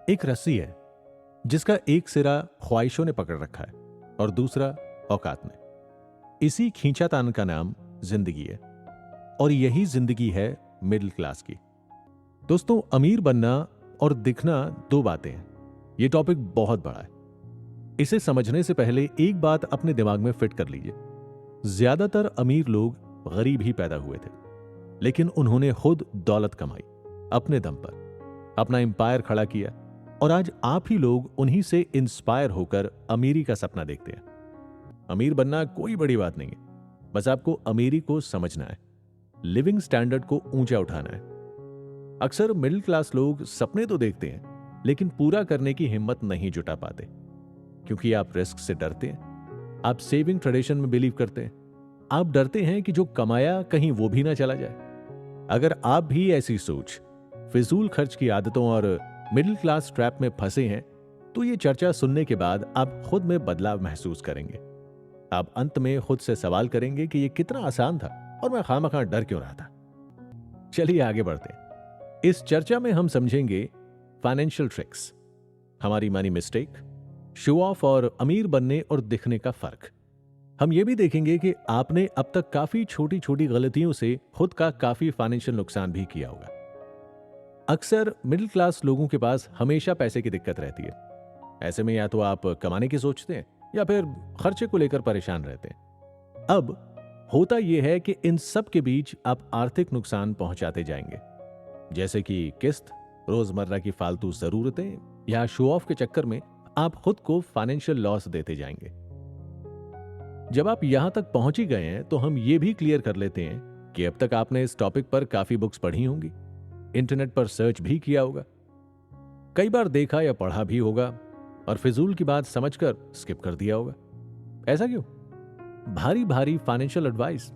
एक रस्सी है जिसका एक सिरा ख्वाहिशों ने पकड़ रखा है और दूसरा औकात ने। इसी खींचातान का नाम जिंदगी है और यही जिंदगी है मिडिल क्लास की। दोस्तों, अमीर बनना और दिखना दो बातें हैं। यह टॉपिक बहुत बड़ा है। इसे समझने से पहले एक बात अपने दिमाग में फिट कर लीजिए। ज्यादातर अमीर लोग गरीब ही पैदा हुए थे, लेकिन उन्होंने खुद दौलत कमाई, अपने दम पर अपना एम्पायर खड़ा किया और आज आप ही लोग उन्हीं से इंस्पायर होकर अमीरी का सपना देखते हैं। अमीर बनना कोई बड़ी बात नहीं है, बस आपको अमीरी को समझना है, लिविंग स्टैंडर्ड को ऊंचा उठाना है। अक्सर मिडिल क्लास लोग सपने तो देखते हैं लेकिन पूरा करने की हिम्मत नहीं जुटा पाते, क्योंकि आप रिस्क से डरते हैं, आप सेविंग ट्रेडिशन में बिलीव करते हैं, आप डरते हैं कि जो कमाया कहीं वो भी ना चला जाए। अगर आप भी ऐसी सोच, फिजूल खर्च की आदतों और मिडिल क्लास ट्रैप में फंसे हैं, तो ये चर्चा सुनने के बाद आप खुद में बदलाव महसूस करेंगे। आप अंत में खुद से सवाल करेंगे कि ये कितना आसान था और मैं खामखा डर क्यों रहा था। चलिए आगे बढ़ते हैं। इस चर्चा में हम समझेंगे फाइनेंशियल ट्रिक्स, हमारी मनी मिस्टेक, शो ऑफ और अमीर बनने और दिखने का फर्क। हम ये भी देखेंगे कि आपने अब तक काफी छोटी छोटी गलतियों से खुद का काफी फाइनेंशियल नुकसान भी किया होगा। अक्सर मिडिल क्लास लोगों के पास हमेशा पैसे की दिक्कत रहती है। ऐसे में या तो आप कमाने की सोचते हैं या फिर खर्चे को लेकर परेशान रहते हैं। अब होता यह है कि इन सब के बीच आप आर्थिक नुकसान पहुंचाते जाएंगे, जैसे कि किस्त, रोजमर्रा की फालतू जरूरतें या शो ऑफ के चक्कर में आप खुद को फाइनेंशियल लॉस देते जाएंगे। जब आप यहां तक पहुंच ही गए हैं तो हम ये भी क्लियर कर लेते हैं कि अब तक आपने इस टॉपिक पर काफी बुक्स पढ़ी होंगी, इंटरनेट पर सर्च भी किया होगा, कई बार देखा या पढ़ा भी होगा और फिजूल की बात समझकर स्किप कर दिया होगा। ऐसा क्यों? भारी भारी फाइनेंशियल एडवाइस,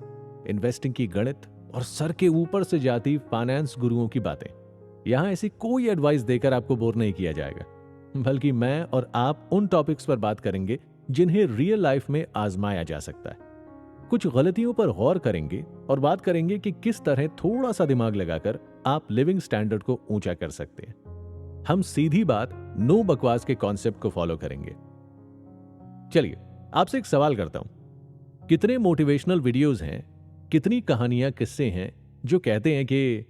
इन्वेस्टिंग की गणित और सर के ऊपर से जाती फाइनेंस गुरुओं की बातें, यहां ऐसी कोई एडवाइस देकर आपको बोर नहीं किया जाएगा, बल्कि मैं और आप उन टॉपिक्स पर बात करेंगे जिन्हें रियल लाइफ में आजमाया जा सकता है। कुछ गलतियों पर गौर करेंगे और बात करेंगे कि किस तरह थोड़ा सा दिमाग लगाकर आप लिविंग स्टैंडर्ड को ऊंचा कर सकते हैं। हम सीधी बात, नो बकवास के कॉन्सेप्ट को फॉलो करेंगे। चलिए आपसे एक सवाल करता हूं, कितने मोटिवेशनल वीडियोस हैं, कितनी कहानियां, किस्से हैं जो कहते हैं कि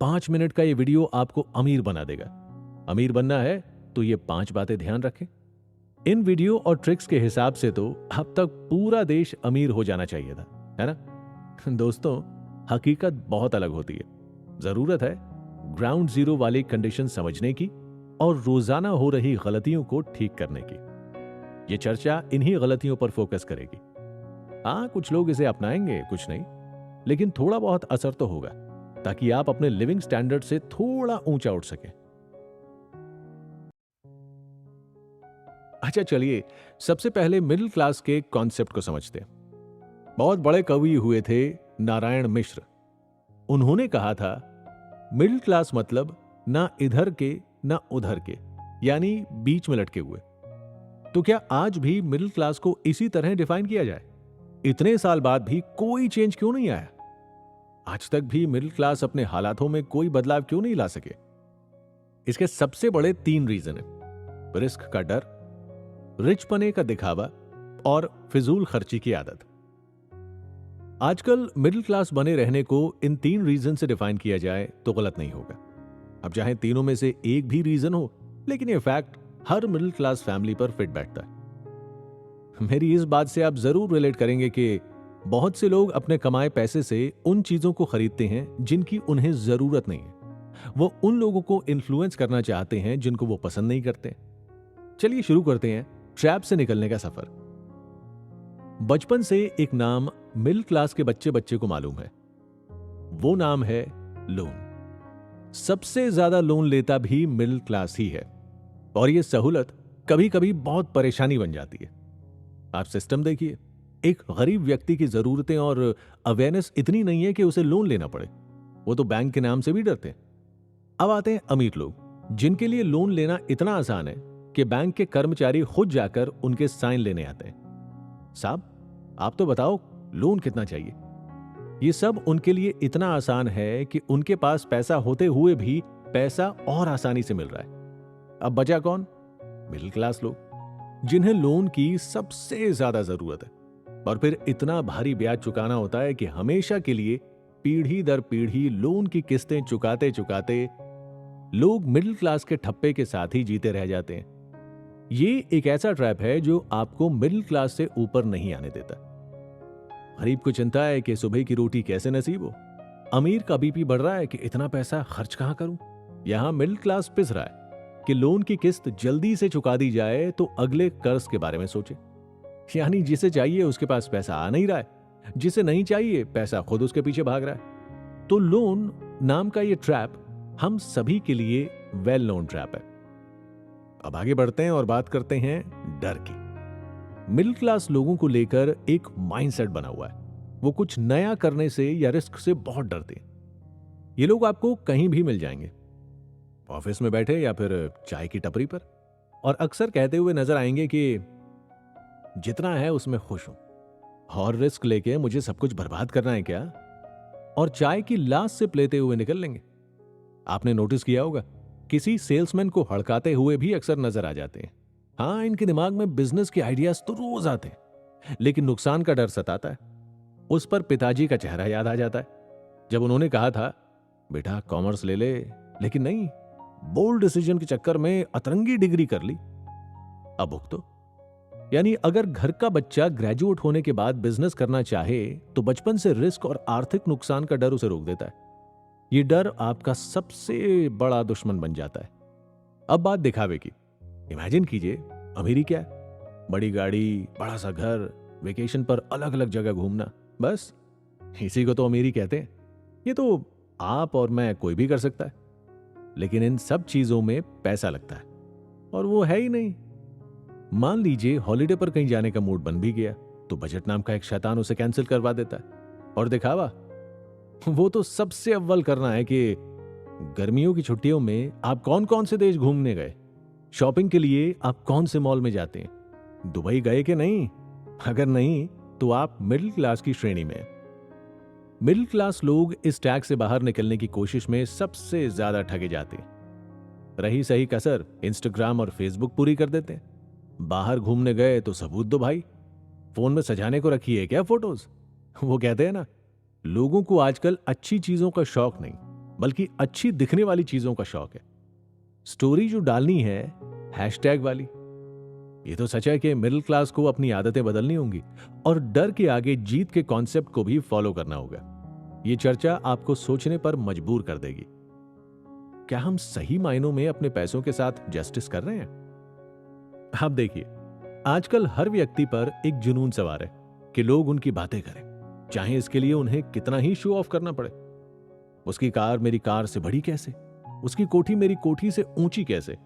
5 मिनट का ये वीडियो आपको अमीर बना देगा। अमीर बनना है तो ये 5 बातें ध्यान रखें। इन वीडियो और ट्रिक्स के हिसाब से तो अब तक पूरा देश अमीर हो जाना चाहिए था, है ना? दोस्तों, हकीकत बहुत अलग होती है। जरूरत है ग्राउंड जीरो वाली कंडीशन समझने की और रोजाना हो रही गलतियों को ठीक करने की। यह चर्चा इन्हीं गलतियों पर फोकस करेगी। हाँ, कुछ लोग इसे अपनाएंगे, कुछ नहीं, लेकिन थोड़ा बहुत असर तो होगा, ताकि आप अपने लिविंग स्टैंडर्ड से थोड़ा ऊंचा उठ सकें। अच्छा, चलिए सबसे पहले मिडिल क्लास के कॉन्सेप्ट को समझते हैं। बहुत बड़े कवि हुए थे नारायण मिश्र। उन्होंने कहा था, मिडिल क्लास मतलब ना इधर के ना उधर के, यानी बीच में लटके हुए। तो क्या आज भी मिडिल क्लास को इसी तरह डिफाइन किया जाए? इतने साल बाद भी कोई चेंज क्यों नहीं आया? आज तक भी मिडिल क्लास अपने हालातों में कोई बदलाव क्यों नहीं ला सके? इसके सबसे बड़े 3 रीजन है: रिस्क का डर, रिच पने का दिखावा और फिजूल खर्ची की आदत। आजकल मिडिल क्लास बने रहने को इन 3 रीजन से डिफाइन किया जाए तो गलत नहीं होगा। अब चाहे तीनों में से एक भी रीजन हो, लेकिन यह फैक्ट हर मिडिल क्लास फैमिली पर फिट बैठता है। मेरी इस बात से आप जरूर रिलेट करेंगे कि बहुत से लोग अपने कमाए पैसे से उन चीजों को खरीदते हैं जिनकी उन्हें जरूरत नहीं है। वो उन लोगों को इन्फ्लुएंस करना चाहते हैं जिनको वो पसंद नहीं करते। चलिए शुरू करते हैं ट्रैप से निकलने का सफर। बचपन से एक नाम मिडिल क्लास के बच्चे बच्चे को मालूम है। वो नाम है लोन। सबसे ज्यादा लोन लेता भी मिडिल क्लास ही है, और यह सहूलत कभी कभी बहुत परेशानी बन जाती है। आप सिस्टम देखिए, एक गरीब व्यक्ति की जरूरतें और अवेयरनेस इतनी नहीं है कि उसे लोन लेना पड़े। वो तो बैंक के नाम से भी डरते हैं। अब आते हैं अमीर लोग, जिनके लिए लोन लेना इतना आसान है कि बैंक के कर्मचारी खुद जाकर उनके साइन लेने आते हैं। साहब, आप तो बताओ लोन कितना चाहिए? ये सब उनके लिए इतना आसान है कि उनके पास पैसा होते हुए भी पैसा और आसानी से मिल रहा है। अब बचा कौन? मिडिल क्लास लोग, जिन्हें लोन की सबसे ज्यादा जरूरत है। और फिर इतना भारी ब्याज चुकाना होता है कि हमेशा के लिए पीढ़ी दर पीढ़ी लोन की किस्तें चुकाते चुकाते लोग मिडिल क्लास के ठप्पे के साथ ही जीते रह जाते हैं। ये एक ऐसा ट्रैप है जो आपको मिडिल क्लास से ऊपर नहीं आने देता। गरीब को चिंता है कि सुबह की रोटी कैसे नसीब हो। अमीर का बीपी बढ़ रहा है कि इतना पैसा खर्च कहां करूं। यहां मिडिल क्लास पिस रहा है कि लोन की किस्त जल्दी से चुका दी जाए तो अगले कर्ज के बारे में सोचे। यानी जिसे चाहिए उसके पास पैसा आ नहीं रहा है, जिसे नहीं चाहिए पैसा खुद उसके पीछे भाग रहा है। तो लोन नाम का ये ट्रैप हम सभी के लिए वेल नोन ट्रैप है। अब आगे बढ़ते हैं और बात करते हैं डर की। मिडिल क्लास लोगों को लेकर एक माइंडसेट बना हुआ है। वो कुछ नया करने से या रिस्क से बहुत डरते हैं। ये लोग आपको कहीं भी मिल जाएंगे, ऑफिस में बैठे या फिर चाय की टपरी पर, और अक्सर कहते हुए नजर आएंगे कि जितना है उसमें खुश हूं, और रिस्क लेके मुझे सब कुछ बर्बाद करना है क्या? और चाय की लास्ट सिप लेते हुए निकल लेंगे। आपने नोटिस किया होगा, किसी सेल्समैन को हड़काते हुए भी अक्सर नजर आ जाते हैं। हाँ, इनके दिमाग में बिजनेस के आइडियाज तो रोज आते हैं, लेकिन नुकसान का डर सताता है। उस पर पिताजी का चेहरा याद आ जाता है, जब उन्होंने कहा था बेटा कॉमर्स ले ले, लेकिन नहीं, बोल्ड डिसीजन के चक्कर में अतरंगी डिग्री कर ली। अब भुगतो। यानी अगर घर का बच्चा ग्रेजुएट होने के बाद बिजनेस करना चाहे तो बचपन से रिस्क और आर्थिक नुकसान का डर उसे रोक देता है। ये डर आपका सबसे बड़ा दुश्मन बन जाता है। अब बात दिखावे की। इमेजिन कीजिए, अमीरी क्या है? बड़ी गाड़ी, बड़ा सा घर, वेकेशन पर अलग अलग जगह घूमना, बस इसी को तो अमीरी कहते हैं। ये तो आप और मैं कोई भी कर सकता है, लेकिन इन सब चीजों में पैसा लगता है, और वो है ही नहीं। मान लीजिए हॉलिडे पर कहीं जाने का मूड बन भी गया तो बजट नाम का एक शैतान उसे कैंसिल करवा देता है। और दिखावा, वो तो सबसे अव्वल करना है कि गर्मियों की छुट्टियों में आप कौन कौन से देश घूमने गए, शॉपिंग के लिए आप कौन से मॉल में जाते हैं, दुबई गए कि नहीं? अगर नहीं तो आप मिडिल क्लास की श्रेणी में। मिडिल क्लास लोग इस टैग से बाहर निकलने की कोशिश में सबसे ज्यादा ठगे जाते हैं। रही सही कसर इंस्टाग्राम और फेसबुक पूरी कर देते हैं। बाहर घूमने गए तो सबूत दो भाई, फोन में सजाने को रखी है क्या फोटोज? वो कहते हैं ना, लोगों को आजकल अच्छी चीजों का शौक नहीं, बल्कि अच्छी दिखने वाली चीजों का शौक है। स्टोरी जो डालनी है हैशटैग वाली। ये तो सच है कि मिडिल क्लास को अपनी आदतें बदलनी होंगी और डर के आगे जीत के कॉन्सेप्ट को भी फॉलो करना होगा। ये चर्चा आपको सोचने पर मजबूर कर देगी। क्या हम सही मायनों में अपने पैसों के साथ जस्टिस कर रहे हैं? आप देखिए, आजकल हर व्यक्ति पर एक जुनून सवार है कि लोग उनकी बातें करें, चाहे इसके लिए उन्हें कितना ही शो ऑफ करना पड़े। उसकी कार मेरी कार से बड़ी कैसे, उसकी कोठी मेरी कोठी से ऊंची कैसे।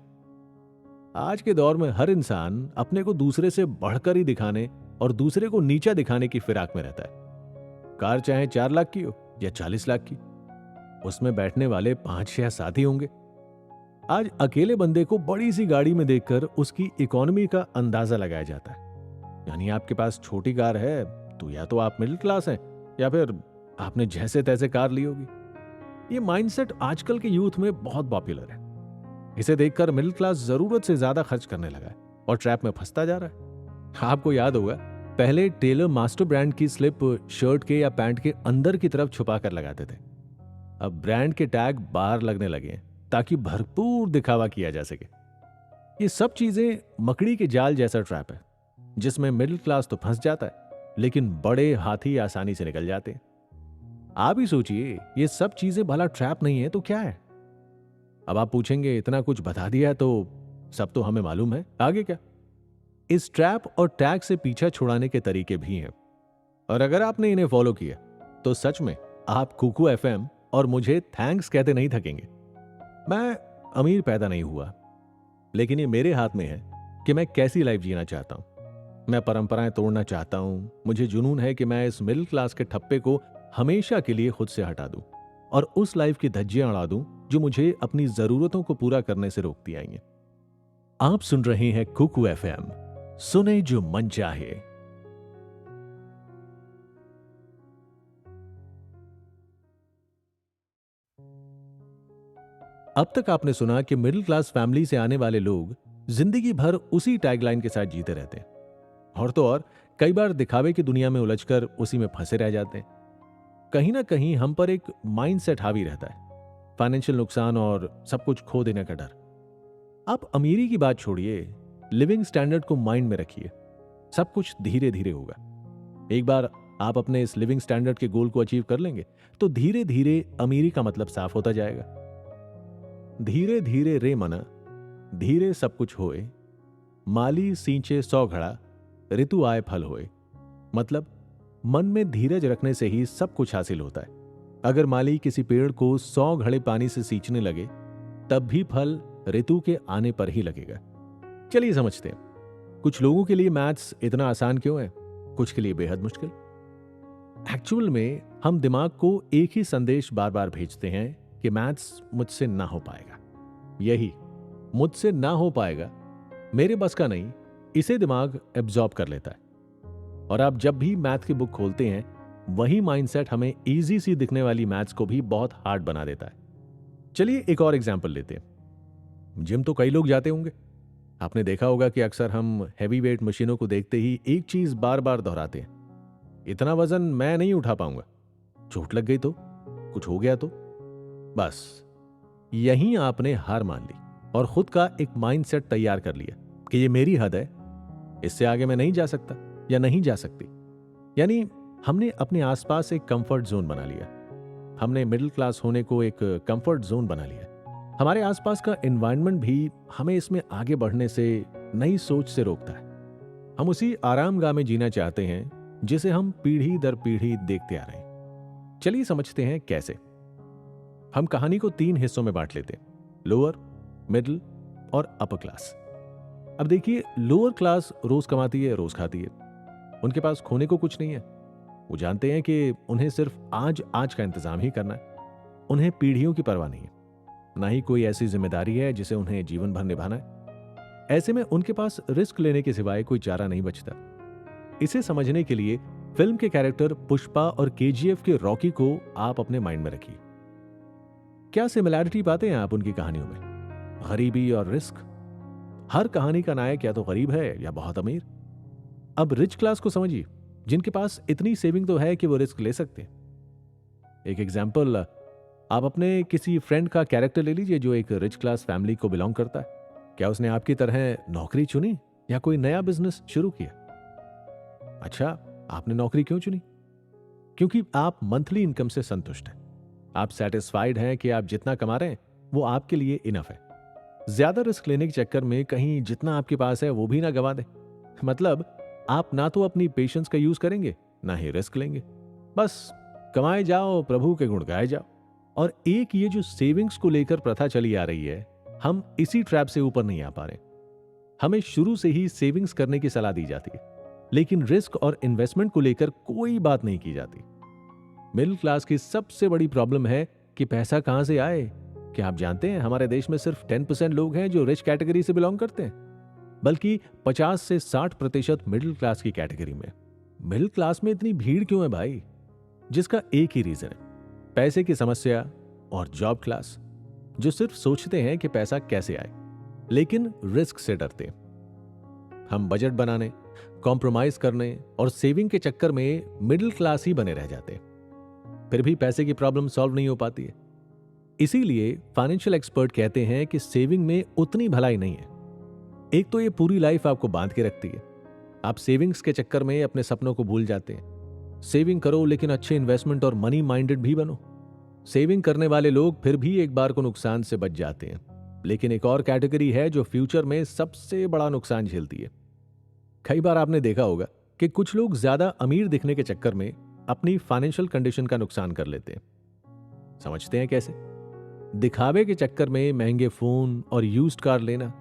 आज के दौर में हर इंसान अपने को दूसरे से बढ़कर ही दिखाने और दूसरे को नीचा दिखाने की फिराक में रहता है। कार चाहे 4 लाख की हो या 40 लाख की, उसमें बैठने वाले 5-6 साथी होंगे। आज अकेले बंदे को बड़ी सी गाड़ी में देखकर उसकी इकोनॉमी का अंदाजा लगाया जाता है। यानी आपके पास छोटी कार है तो या तो आप मिडिल क्लास हैं या फिर आपने जैसे तैसे कार ली होगी। ये माइंडसेट आजकल के यूथ में बहुत पॉपुलर है। इसे देखकर मिडिल क्लास जरूरत से ज्यादा खर्च करने लगा है और ट्रैप में फंसता जा रहा है। आपको याद होगा, पहले टेलर मास्टर ब्रांड की स्लिप शर्ट के या पैंट के अंदर की तरफ छुपा कर लगाते थे। अब ब्रांड के टैग बाहर लगने लगे हैं ताकि भरपूर दिखावा किया जा सके। ये सब चीजें मकड़ी के जाल जैसा ट्रैप है जिसमें मिडिल क्लास तो फंस जाता है, लेकिन बड़े हाथी आसानी से निकल जाते हैं। आप ही सोचिए, ये सब चीजें भला ट्रैप नहीं है तो क्या है? अब आप पूछेंगे, इतना कुछ बता दिया है तो सब तो हमें मालूम है, आगे क्या? इस ट्रैप और टैग से पीछा छुड़ाने के तरीके भी हैं, और अगर आपने इन्हें फॉलो किया तो सच में आप कुकू एफएम और मुझे थैंक्स कहते नहीं थकेंगे। मैं अमीर पैदा नहीं हुआ, लेकिन ये मेरे हाथ में है कि मैं कैसी लाइफ जीना चाहता हूं। मैं परंपराएं तोड़ना चाहता हूं। मुझे जुनून है कि मैं इस मिडिल क्लास के ठप्पे को हमेशा के लिए खुद से हटा दूं और उस लाइफ की धज्जियां उड़ा दूं जो मुझे अपनी जरूरतों को पूरा करने से रोकती आई हैं। आप सुन रहे हैं कुकू एफएम, सुने जो मन चाहे। अब तक आपने सुना कि मिडिल क्लास फैमिली से आने वाले लोग जिंदगी भर उसी टैगलाइन के साथ जीते रहते हैं, और तो और कई बार दिखावे की दुनिया में उलझकर उसी में फंसे रह जाते हैं। कहीं ना कहीं हम पर एक माइंडसेट हावी रहता है, फाइनेंशियल नुकसान और सब कुछ खो देने का डर। आप अमीरी की बात छोड़िए, लिविंग स्टैंडर्ड को माइंड में रखिए। सब कुछ धीरे धीरे होगा। एक बार आप अपने इस लिविंग स्टैंडर्ड के गोल को अचीव कर लेंगे तो धीरे धीरे अमीरी का मतलब साफ होता जाएगा। धीरे धीरे रे मना, धीरे सब कुछ होए, माली सींचे 100 घड़ा, ऋतु आए फल होए। मतलब मन में धीरज रखने से ही सब कुछ हासिल होता है। अगर माली किसी पेड़ को 100 घड़े पानी से सींचने लगे तब भी फल ऋतु के आने पर ही लगेगा। चलिए समझते हैं, कुछ लोगों के लिए मैथ्स इतना आसान क्यों है, कुछ के लिए बेहद मुश्किल। एक्चुअल में हम दिमाग को एक ही संदेश बार बार भेजते हैं कि मैथ्स मुझसे ना हो पाएगा। यही मुझसे ना हो पाएगा, मेरे बस का नहीं, इसे दिमाग एब्जॉर्ब कर लेता है। और आप जब भी मैथ की बुक खोलते हैं, वही माइंडसेट हमें इजी सी दिखने वाली मैथ्स को भी बहुत हार्ड बना देता है। चलिए एक और एग्जांपल लेते हैं। जिम तो कई लोग जाते होंगे। आपने देखा होगा कि अक्सर हम हैवी वेट मशीनों को देखते ही एक चीज बार बार दोहराते हैं, इतना वजन मैं नहीं उठा पाऊंगा, चोट लग गई तो, कुछ हो गया तो। बस यहीं आपने हार मान ली और खुद का एक माइंडसेट तैयार कर लिया कि ये मेरी हद है, इससे आगे मैं नहीं जा सकता या नहीं जा सकती। यानी हमने अपने आसपास एक कंफर्ट जोन बना लिया। हमने मिडिल क्लास होने को एक कंफर्ट जोन बना लिया। हमारे आसपास का एनवायरनमेंट भी हमें इसमें आगे बढ़ने से, नई सोच से रोकता है। हम उसी आरामगाह में जीना चाहते हैं जिसे हम पीढ़ी दर पीढ़ी देखते आ रहे हैं। चलिए समझते हैं कैसे। हम कहानी को 3 हिस्सों में बांट लेते हैं, लोअर, मिडिल और अपर क्लास। अब देखिए, लोअर क्लास रोज कमाती है, रोज खाती है, उनके पास खोने को कुछ नहीं है। वो जानते हैं कि उन्हें सिर्फ आज का इंतजाम ही करना है। उन्हें पीढ़ियों की परवाह नहीं है, ना ही कोई ऐसी जिम्मेदारी है जिसे उन्हें जीवन भर निभाना है। ऐसे में उनके पास रिस्क लेने के सिवाय कोई चारा नहीं बचता। इसे समझने के लिए फिल्म के कैरेक्टर पुष्पा और केजीएफ के रॉकी को आप अपने माइंड में रखिए। क्या सिमिलैरिटी पाते हैं आप उनकी कहानियों में? गरीबी और रिस्क। हर कहानी का नायक या तो गरीब है या बहुत अमीर। अब रिच क्लास को समझिए, जिनके पास इतनी सेविंग तो है कि वो रिस्क ले सकते हैं। एक एग्जाम्पल, आप अपने किसी फ्रेंड का कैरेक्टर ले लीजिए जो एक रिच क्लास फैमिली को बिलोंग करता है। क्या उसने आपकी तरह नौकरी चुनी या कोई नया बिजनेस शुरू किया? अच्छा, आपने नौकरी क्यों चुनी? क्योंकि आप मंथली इनकम से संतुष्ट हैं। आप सेटिस्फाइड हैं कि आप जितना कमा रहे हैं वो आपके लिए इनफ है। ज्यादा रिस्क लेने के चक्कर में कहीं जितना आपके पास है वो भी ना गवा दें। मतलब आप ना तो अपनी पेशेंस का यूज करेंगे, ना ही रिस्क लेंगे। बस कमाए जाओ, प्रभु के गुण गाए जाओ। और एक ये जो सेविंग्स को लेकर प्रथा चली आ रही है, हम इसी ट्रैप से ऊपर नहीं आ पा रहे। हमें शुरू से ही सेविंग्स करने की सलाह दी जाती है, लेकिन रिस्क और इन्वेस्टमेंट को लेकर कोई बात नहीं की जाती। मिडिल क्लास की सबसे बड़ी प्रॉब्लम है कि पैसा कहां से आए। क्या आप जानते हैं, हमारे देश में सिर्फ 10% लोग हैं जो रिच कैटेगरी से बिलोंग करते हैं, बल्कि 50 से 60% मिडिल क्लास की कैटेगरी में। मिडिल क्लास में इतनी भीड़ क्यों है भाई? जिसका एक ही रीजन है, पैसे की समस्या और जॉब क्लास, जो सिर्फ सोचते हैं कि पैसा कैसे आए, लेकिन रिस्क से डरते हैं। हम बजट बनाने, कॉम्प्रोमाइज करने और सेविंग के चक्कर में मिडिल क्लास ही बने रह जाते हैं। फिर भी पैसे की प्रॉब्लम सॉल्व नहीं हो पाती है। इसीलिए फाइनेंशियल एक्सपर्ट कहते हैं कि सेविंग में उतनी भलाई नहीं है। एक तो ये पूरी लाइफ आपको बांध के रखती है। आप सेविंग्स के चक्कर में अपने सपनों को भूल जाते हैं। सेविंग करो लेकिन अच्छे इन्वेस्टमेंट और मनी माइंडेड भी बनो। सेविंग करने वाले लोग फिर भी एक बार को नुकसान से बच जाते हैं, लेकिन एक और कैटेगरी है जो फ्यूचर में सबसे बड़ा नुकसान झेलती है। कई बार आपने देखा होगा कि कुछ लोग ज्यादा अमीर दिखने के चक्कर में अपनी फाइनेंशियल कंडीशन का नुकसान कर लेते हैं। समझते हैं कैसे? दिखावे के चक्कर में महंगे फोन और यूज्ड कार लेना।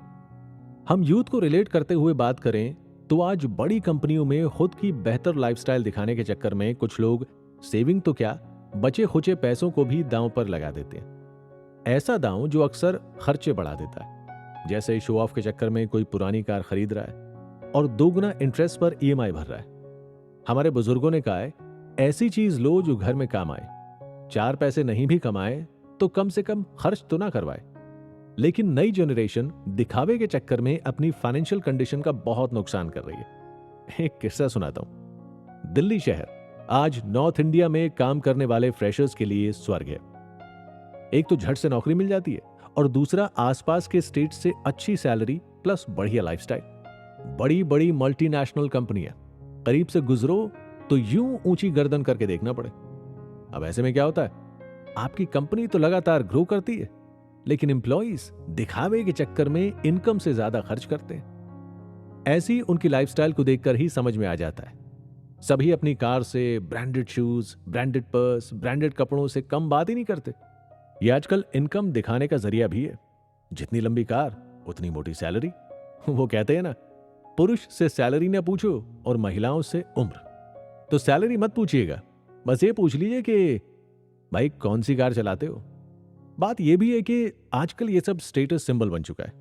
हम यूथ को रिलेट करते हुए बात करें तो आज बड़ी कंपनियों में खुद की बेहतर लाइफस्टाइल दिखाने के चक्कर में कुछ लोग सेविंग तो क्या, बचे खुचे पैसों को भी दांव पर लगा देते हैं। ऐसा दांव जो अक्सर खर्चे बढ़ा देता है। जैसे शो ऑफ के चक्कर में कोई पुरानी कार खरीद रहा है और दोगुना इंटरेस्ट पर ईएमआई भर रहा है। हमारे बुजुर्गों ने कहा है, ऐसी चीज लो जो घर में काम आए। 4 पैसे नहीं भी कमाए तो कम से कम खर्च तो ना करवाए। लेकिन नई जनरेशन दिखावे के चक्कर में अपनी फाइनेंशियल कंडीशन का बहुत नुकसान कर रही है। एक किस्सा सुनाता हूं। दिल्ली शहर आज नॉर्थ इंडिया में काम करने वाले फ्रेशर्स के लिए स्वर्ग है। एक तो झट से नौकरी मिल जाती है और दूसरा आसपास के स्टेट से अच्छी सैलरी प्लस बढ़िया लाइफस्टाइल। बड़ी बड़ी मल्टीनेशनल कंपनियां करीब से गुजरो तो यूं ऊंची गर्दन करके देखना पड़े। अब ऐसे में क्या होता है, आपकी कंपनी तो लगातार ग्रो करती है, लेकिन एम्प्लॉइज दिखावे के चक्कर में इनकम से ज्यादा खर्च करते हैं। ऐसी उनकी लाइफस्टाइल को देखकर ही समझ में आ जाता है। सभी अपनी कार से, branded shoes, branded purse, branded कपड़ों से कम बात ही नहीं करते। ये आजकल इनकम दिखाने का जरिया भी है। जितनी लंबी कार उतनी मोटी सैलरी। वो कहते हैं ना, पुरुष से सैलरी ना पूछो और महिलाओं से उम्र। तो सैलरी मत पूछिएगा, बस ये पूछ लीजिए कि भाई कौन सी कार चलाते हो। बात यह भी है कि आजकल ये सब स्टेटस सिंबल बन चुका है।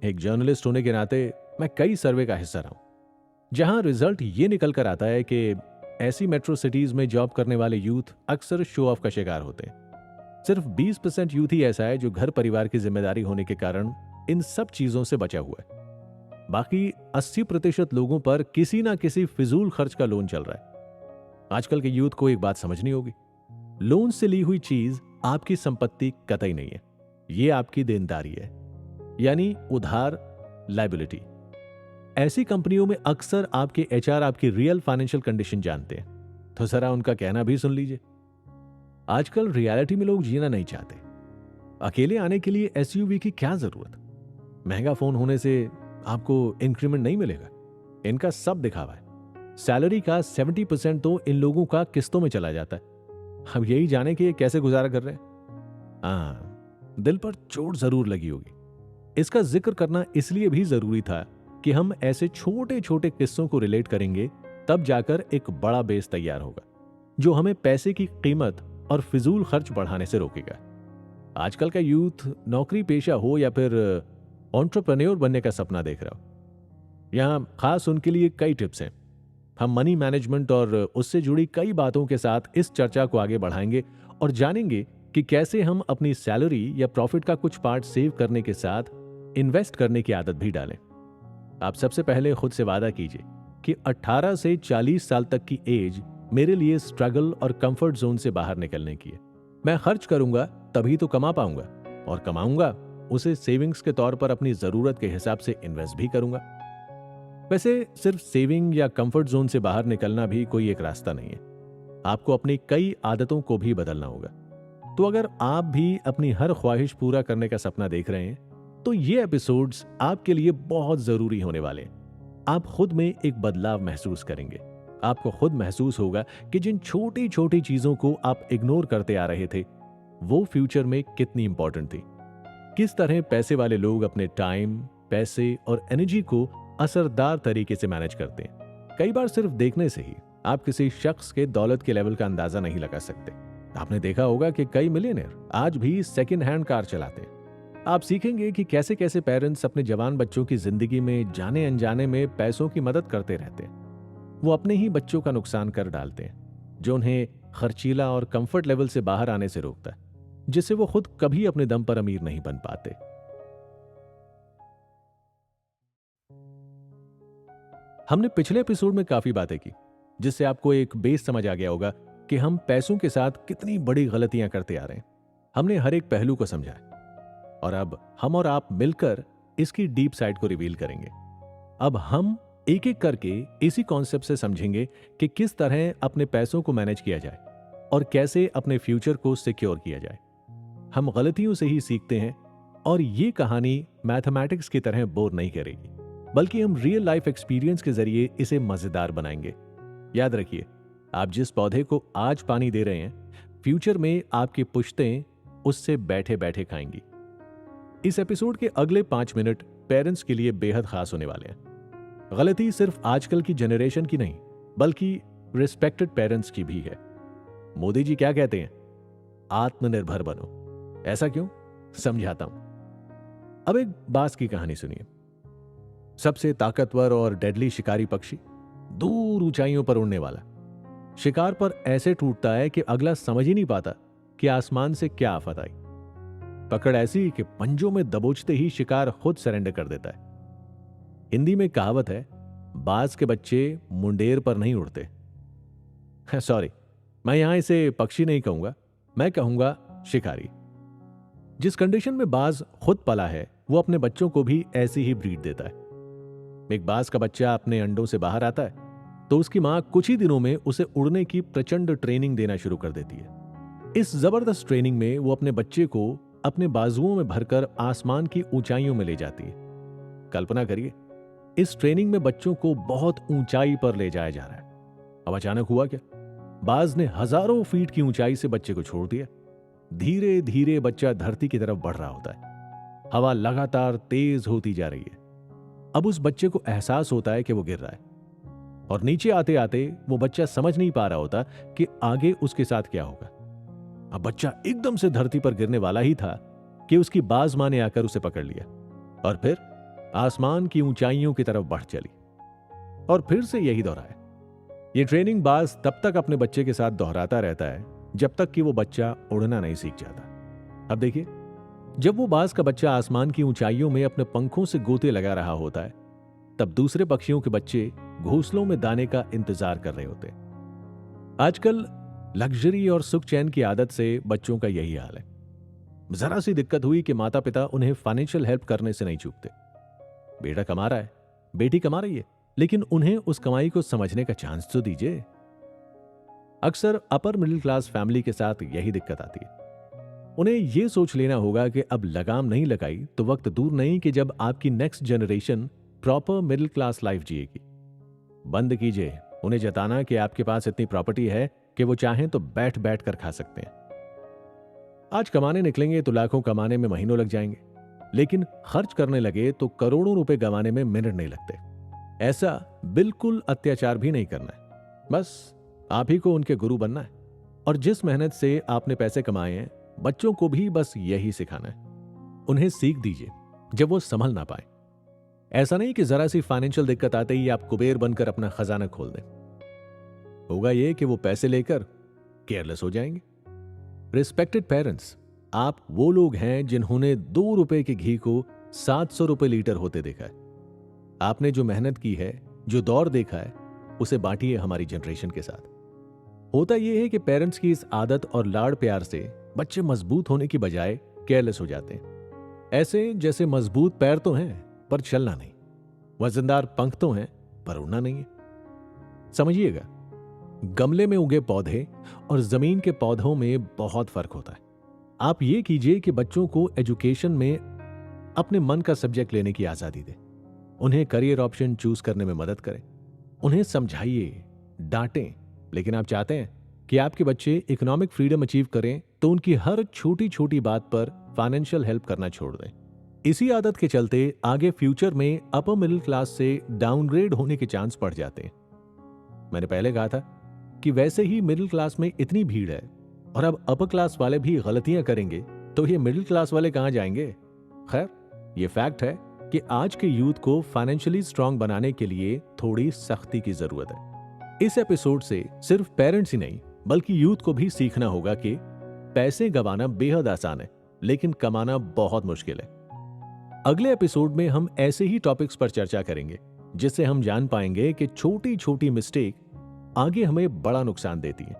एक जर्नलिस्ट होने के नाते मैं कई सर्वे का हिस्सा रहा हूं, जहां रिजल्ट ये निकल कर आता है कि ऐसी मेट्रो सिटीज में जॉब करने वाले यूथ अक्सर शो ऑफ का शिकार होते हैं। सिर्फ 20% यूथ ही ऐसा है जो घर परिवार की जिम्मेदारी होने के कारण इन सब चीजों से बचा हुआ है। बाकी 80% लोगों पर किसी ना किसी फिजूल खर्च का लोन चल रहा है। आजकल के यूथ को एक बात समझनी होगी, लोन से ली हुई चीज आपकी संपत्ति कतई नहीं है, ये आपकी देनदारी है, यानी उधार, लायबिलिटी। ऐसी कंपनियों में अक्सर आपके एचआर आपकी रियल फाइनेंशियल कंडीशन जानते हैं, तो जरा उनका कहना भी सुन लीजिए। आजकल रियलिटी में लोग जीना नहीं चाहते। अकेले आने के लिए एसयूवी की क्या जरूरत? महंगा फोन होने से आपको इंक्रीमेंट नहीं मिलेगा। इनका सब दिखावा है। सैलरी का 70% तो इन लोगों का किस्तों में चला जाता है। अब यही जाने कि ये कैसे गुजारा कर रहे हैं। हाँ, दिल पर चोट जरूर लगी होगी। इसका जिक्र करना इसलिए भी जरूरी था कि हम ऐसे छोटे छोटे किस्सों को रिलेट करेंगे, तब जाकर एक बड़ा बेस तैयार होगा जो हमें पैसे की कीमत और फिजूल खर्च बढ़ाने से रोकेगा। आजकल का यूथ नौकरी पेशा हो या फिर एंटरप्रेन्योर बनने का सपना देख रहा हो, यहां खास उनके लिए कई टिप्स हैं। हम मनी मैनेजमेंट और उससे जुड़ी कई बातों के साथ इस चर्चा को आगे बढ़ाएंगे और जानेंगे कि कैसे हम अपनी सैलरी या प्रॉफिट का कुछ पार्ट सेव करने के साथ इन्वेस्ट करने की आदत भी डालें। आप सबसे पहले खुद से वादा कीजिए कि 18 से 40 साल तक की एज मेरे लिए स्ट्रगल और कंफर्ट जोन से बाहर निकलने की है। मैं खर्च करूंगा तभी तो कमा पाऊंगा, और कमाऊंगा उसे सेविंग्स के तौर पर अपनी जरूरत के हिसाब से इन्वेस्ट भी करूंगा। वैसे सिर्फ सेविंग या कंफर्ट जोन से बाहर निकलना भी कोई एक रास्ता नहीं है। आपको अपनी कई आदतों को भी बदलना होगा। तो अगर आप भी अपनी हर ख्वाहिश पूरा करने का सपना देख रहे हैं, तो ये एपिसोड्स आपके लिए बहुत जरूरी होने वाले हैं। आप खुद में एक बदलाव महसूस करेंगे। आपको खुद महसूस होगा कि जिन छोटी छोटी चीजों को आप इग्नोर करते आ रहे थे, वो फ्यूचर में कितनी इंपॉर्टेंट थी। किस तरह पैसे वाले लोग अपने टाइम, पैसे और एनर्जी को असरदार तरीके से मैनेज करते हैं। कई बार सिर्फ देखने से ही आप किसी शख्स के दौलत के लेवल का अंदाजा नहीं लगा सकते। आपने देखा होगा कि कई मिलियनेयर आज भी सेकंड हैंड कार चलाते हैं। आप सीखेंगे कि कैसे कैसे पेरेंट्स अपने जवान बच्चों की जिंदगी में जाने अनजाने में पैसों की मदद करते रहते हैं। वो अपने ही बच्चों का नुकसान कर डालते हैं, जो उन्हें खर्चीला और कंफर्ट लेवल से बाहर आने से रोकता है, जिससे वो खुद कभी अपने दम पर अमीर नहीं बन पाते। हमने पिछले एपिसोड में काफी बातें की, जिससे आपको एक बेस समझ आ गया होगा कि हम पैसों के साथ कितनी बड़ी गलतियां करते आ रहे हैं। हमने हर एक पहलू को समझा है और अब हम और आप मिलकर इसकी डीप साइड को रिवील करेंगे। अब हम एक एक करके इसी कॉन्सेप्ट से समझेंगे कि किस तरह अपने पैसों को मैनेज किया जाए और कैसे अपने फ्यूचर को सिक्योर किया जाए। हम गलतियों से ही सीखते हैं और ये कहानी मैथमेटिक्स की तरह बोर नहीं करेगी, बल्कि हम रियल लाइफ एक्सपीरियंस के जरिए इसे मजेदार बनाएंगे। याद रखिए, आप जिस पौधे को आज पानी दे रहे हैं, फ्यूचर में आपकी पुश्तें उससे बैठे बैठे खाएंगी। इस एपिसोड के अगले 5 मिनट पेरेंट्स के लिए बेहद खास होने वाले हैं। गलती सिर्फ आजकल की जनरेशन की नहीं, बल्कि रिस्पेक्टेड पेरेंट्स की भी है। मोदी जी क्या कहते हैं? आत्मनिर्भर बनो। ऐसा क्यों? समझाता हूं। अब एक बाज की कहानी सुनिए। सबसे ताकतवर और डेडली शिकारी पक्षी, दूर ऊंचाइयों पर उड़ने वाला, शिकार पर ऐसे टूटता है कि अगला समझ ही नहीं पाता कि आसमान से क्या आफत आई। पकड़ ऐसी कि पंजों में दबोचते ही शिकार खुद सरेंडर कर देता है। हिंदी में कहावत है, बाज के बच्चे मुंडेर पर नहीं उड़ते। सॉरी, मैं यहां इसे पक्षी नहीं कहूंगा, मैं कहूंगा शिकारी। जिस कंडीशन में बाज खुद पला है वो अपने बच्चों को भी ऐसी ही ब्रीड देता है। एक बाज का बच्चा अपने अंडों से बाहर आता है तो उसकी मां कुछ ही दिनों में उसे उड़ने की प्रचंड ट्रेनिंग देना शुरू कर देती है। इस जबरदस्त ट्रेनिंग में वो अपने बच्चे को अपने बाजुओं में भरकर आसमान की ऊंचाइयों में ले जाती है। कल्पना करिए, इस ट्रेनिंग में बच्चों को बहुत ऊंचाई पर ले जाया जा रहा है। अब अचानक हुआ क्या? बाज ने हजारों फीट की ऊंचाई से बच्चे को छोड़ दिया। धीरे धीरे बच्चा धरती की तरफ बढ़ रहा होता है। हवा लगातार तेज होती जा रही है। अब उस बच्चे को एहसास होता है कि वो गिर रहा है और नीचे आते आते वो बच्चा समझ नहीं पा रहा होता कि आगे उसके साथ क्या होगा। अब बच्चा एकदम से धरती पर गिरने वाला ही था कि उसकी बाज मां ने आकर उसे पकड़ लिया और फिर आसमान की ऊंचाइयों की तरफ बढ़ चली। और फिर से यही दोहराया। ये ट्रेनिंग बाज तब तक अपने बच्चे के साथ दोहराता रहता है जब तक कि वो बच्चा उड़ना नहीं सीख जाता। अब देखिए, जब वो बाज का बच्चा आसमान की ऊंचाइयों में अपने पंखों से गोते लगा रहा होता है तब दूसरे पक्षियों के बच्चे घोंसलों में दाने का इंतजार कर रहे होते। आजकल लग्जरी और सुख चैन की आदत से बच्चों का यही हाल है। जरा सी दिक्कत हुई कि माता पिता उन्हें फाइनेंशियल हेल्प करने से नहीं चूकते। बेटा कमा रहा है, बेटी कमा रही है, लेकिन उन्हें उस कमाई को समझने का चांस तो दीजिए। अक्सर अपर मिडिल क्लास फैमिली के साथ यही दिक्कत आती है। उन्हें यह सोच लेना होगा कि अब लगाम नहीं लगाई तो वक्त दूर नहीं कि जब आपकी next generation proper middle class life जिएगी। बंद कीजिए उन्हें जताना कि आपके पास इतनी प्रॉपर्टी है कि वो चाहें तो बैठ बैठ कर खा सकते हैं। आज कमाने निकलेंगे तो लाखों कमाने में महीनों लग जाएंगे, लेकिन खर्च करने लगे तो करोड़ों रुपए गंवाने में मिनट नहीं लगते। ऐसा बिल्कुल अत्याचार भी नहीं करना है, बस आप ही को उनके गुरु बनना है। और जिस मेहनत से आपने पैसे कमाए हैं, बच्चों को भी बस यही सिखाना है। उन्हें सीख दीजिए जब वो संभल ना पाए। ऐसा नहीं कि जरा सी फाइनेंशियल दिक्कत आते ही आप कुबेर बनकर अपना खजाना खोल दें। होगा यह कि वो पैसे लेकर केयरलेस हो जाएंगे। रिस्पेक्टेड पेरेंट्स, आप वो लोग हैं जिन्होंने 2 रुपए के घी को 700 रुपए लीटर होते देखा है। आपने जो मेहनत की है, जो दौर देखा है, उसे बांटिए हमारी जनरेशन के साथ। होता यह है कि पेरेंट्स की इस आदत और लाड़ प्यार से बच्चे मजबूत होने की बजाय केयरलेस हो जाते हैं। ऐसे जैसे मजबूत पैर तो हैं पर चलना नहीं, वजनदार पंख तो हैं पर उड़ना नहीं है। समझिएगा, गमले में उगे पौधे और जमीन के पौधों में बहुत फर्क होता है। आप ये कीजिए कि बच्चों को एजुकेशन में अपने मन का सब्जेक्ट लेने की आजादी दें। उन्हें करियर ऑप्शन चूज करने में मदद करें। उन्हें समझाइए, डांटें, लेकिन आप चाहते हैं कि आपके बच्चे इकोनॉमिक फ्रीडम अचीव करें तो उनकी हर छोटी छोटी बात पर फाइनेंशियल हेल्प करना छोड़ दें। इसी आदत के चलते आगे फ्यूचर में अपर मिडिल क्लास से डाउनग्रेड होने के चांस बढ़ जाते हैं। मैंने पहले कहा था कि वैसे ही मिडिल क्लास में इतनी भीड़ है और अब अपर क्लास वाले भी गलतियां करेंगे तो ये मिडिल क्लास वाले कहां जाएंगे। खैर, ये फैक्ट है कि आज के यूथ को फाइनेंशियली स्ट्रांग बनाने के लिए थोड़ी सख्ती की जरूरत है। इस एपिसोड से सिर्फ पेरेंट्स ही नहीं बल्कि यूथ को भी सीखना होगा कि पैसे गंवाना बेहद आसान है, लेकिन कमाना बहुत मुश्किल है। अगले एपिसोड में हम ऐसे ही टॉपिक्स पर चर्चा करेंगे जिससे हम जान पाएंगे कि छोटी छोटी मिस्टेक आगे हमें बड़ा नुकसान देती है।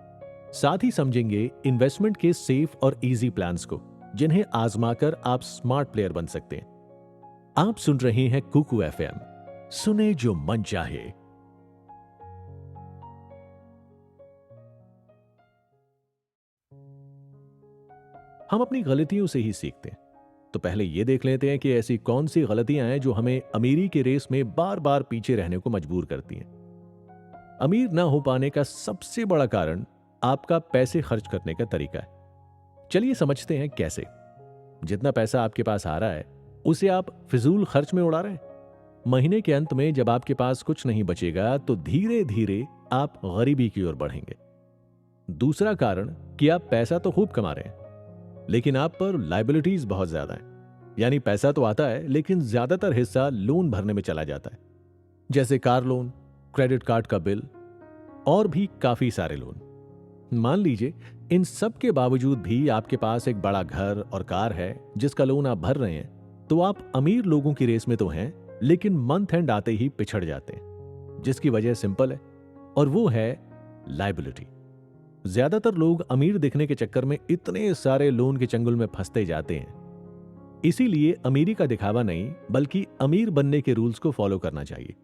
साथ ही समझेंगे इन्वेस्टमेंट के सेफ और इजी प्लान्स को जिन्हें आजमाकर आप स्मार्ट प्लेयर बन सकते हैं। आप सुन रहे हैं कुकू एफएम, सुने जो मन चाहे। हम अपनी गलतियों से ही सीखते हैं, तो पहले यह देख लेते हैं कि ऐसी कौन सी गलतियां हैं जो हमें अमीरी के रेस में बार बार पीछे रहने को मजबूर करती हैं। अमीर ना हो पाने का सबसे बड़ा कारण आपका पैसे खर्च करने का तरीका है। चलिए समझते हैं कैसे। जितना पैसा आपके पास आ रहा है उसे आप फिजूल खर्च में उड़ा रहे हैं। महीने के अंत में जब आपके पास कुछ नहीं बचेगा तो धीरे धीरे आप गरीबी की ओर बढ़ेंगे। दूसरा कारण कि आप पैसा तो खूब कमा रहे हैं लेकिन आप पर लायबिलिटीज बहुत ज्यादा हैं। यानी पैसा तो आता है लेकिन ज्यादातर हिस्सा लोन भरने में चला जाता है, जैसे कार लोन, क्रेडिट कार्ड का बिल और भी काफी सारे लोन। मान लीजिए इन सब के बावजूद भी आपके पास एक बड़ा घर और कार है जिसका लोन आप भर रहे हैं, तो आप अमीर लोगों की रेस में तो हैं, लेकिन मंथ एंड आते ही पिछड़ जाते हैं। जिसकी वजह सिंपल है और वो है लायबिलिटी। ज्यादातर लोग अमीर दिखने के चक्कर में इतने सारे लोन के चंगुल में फंसते जाते हैं। इसीलिए अमीरी का दिखावा नहीं बल्कि अमीर बनने के रूल्स को फॉलो करना चाहिए।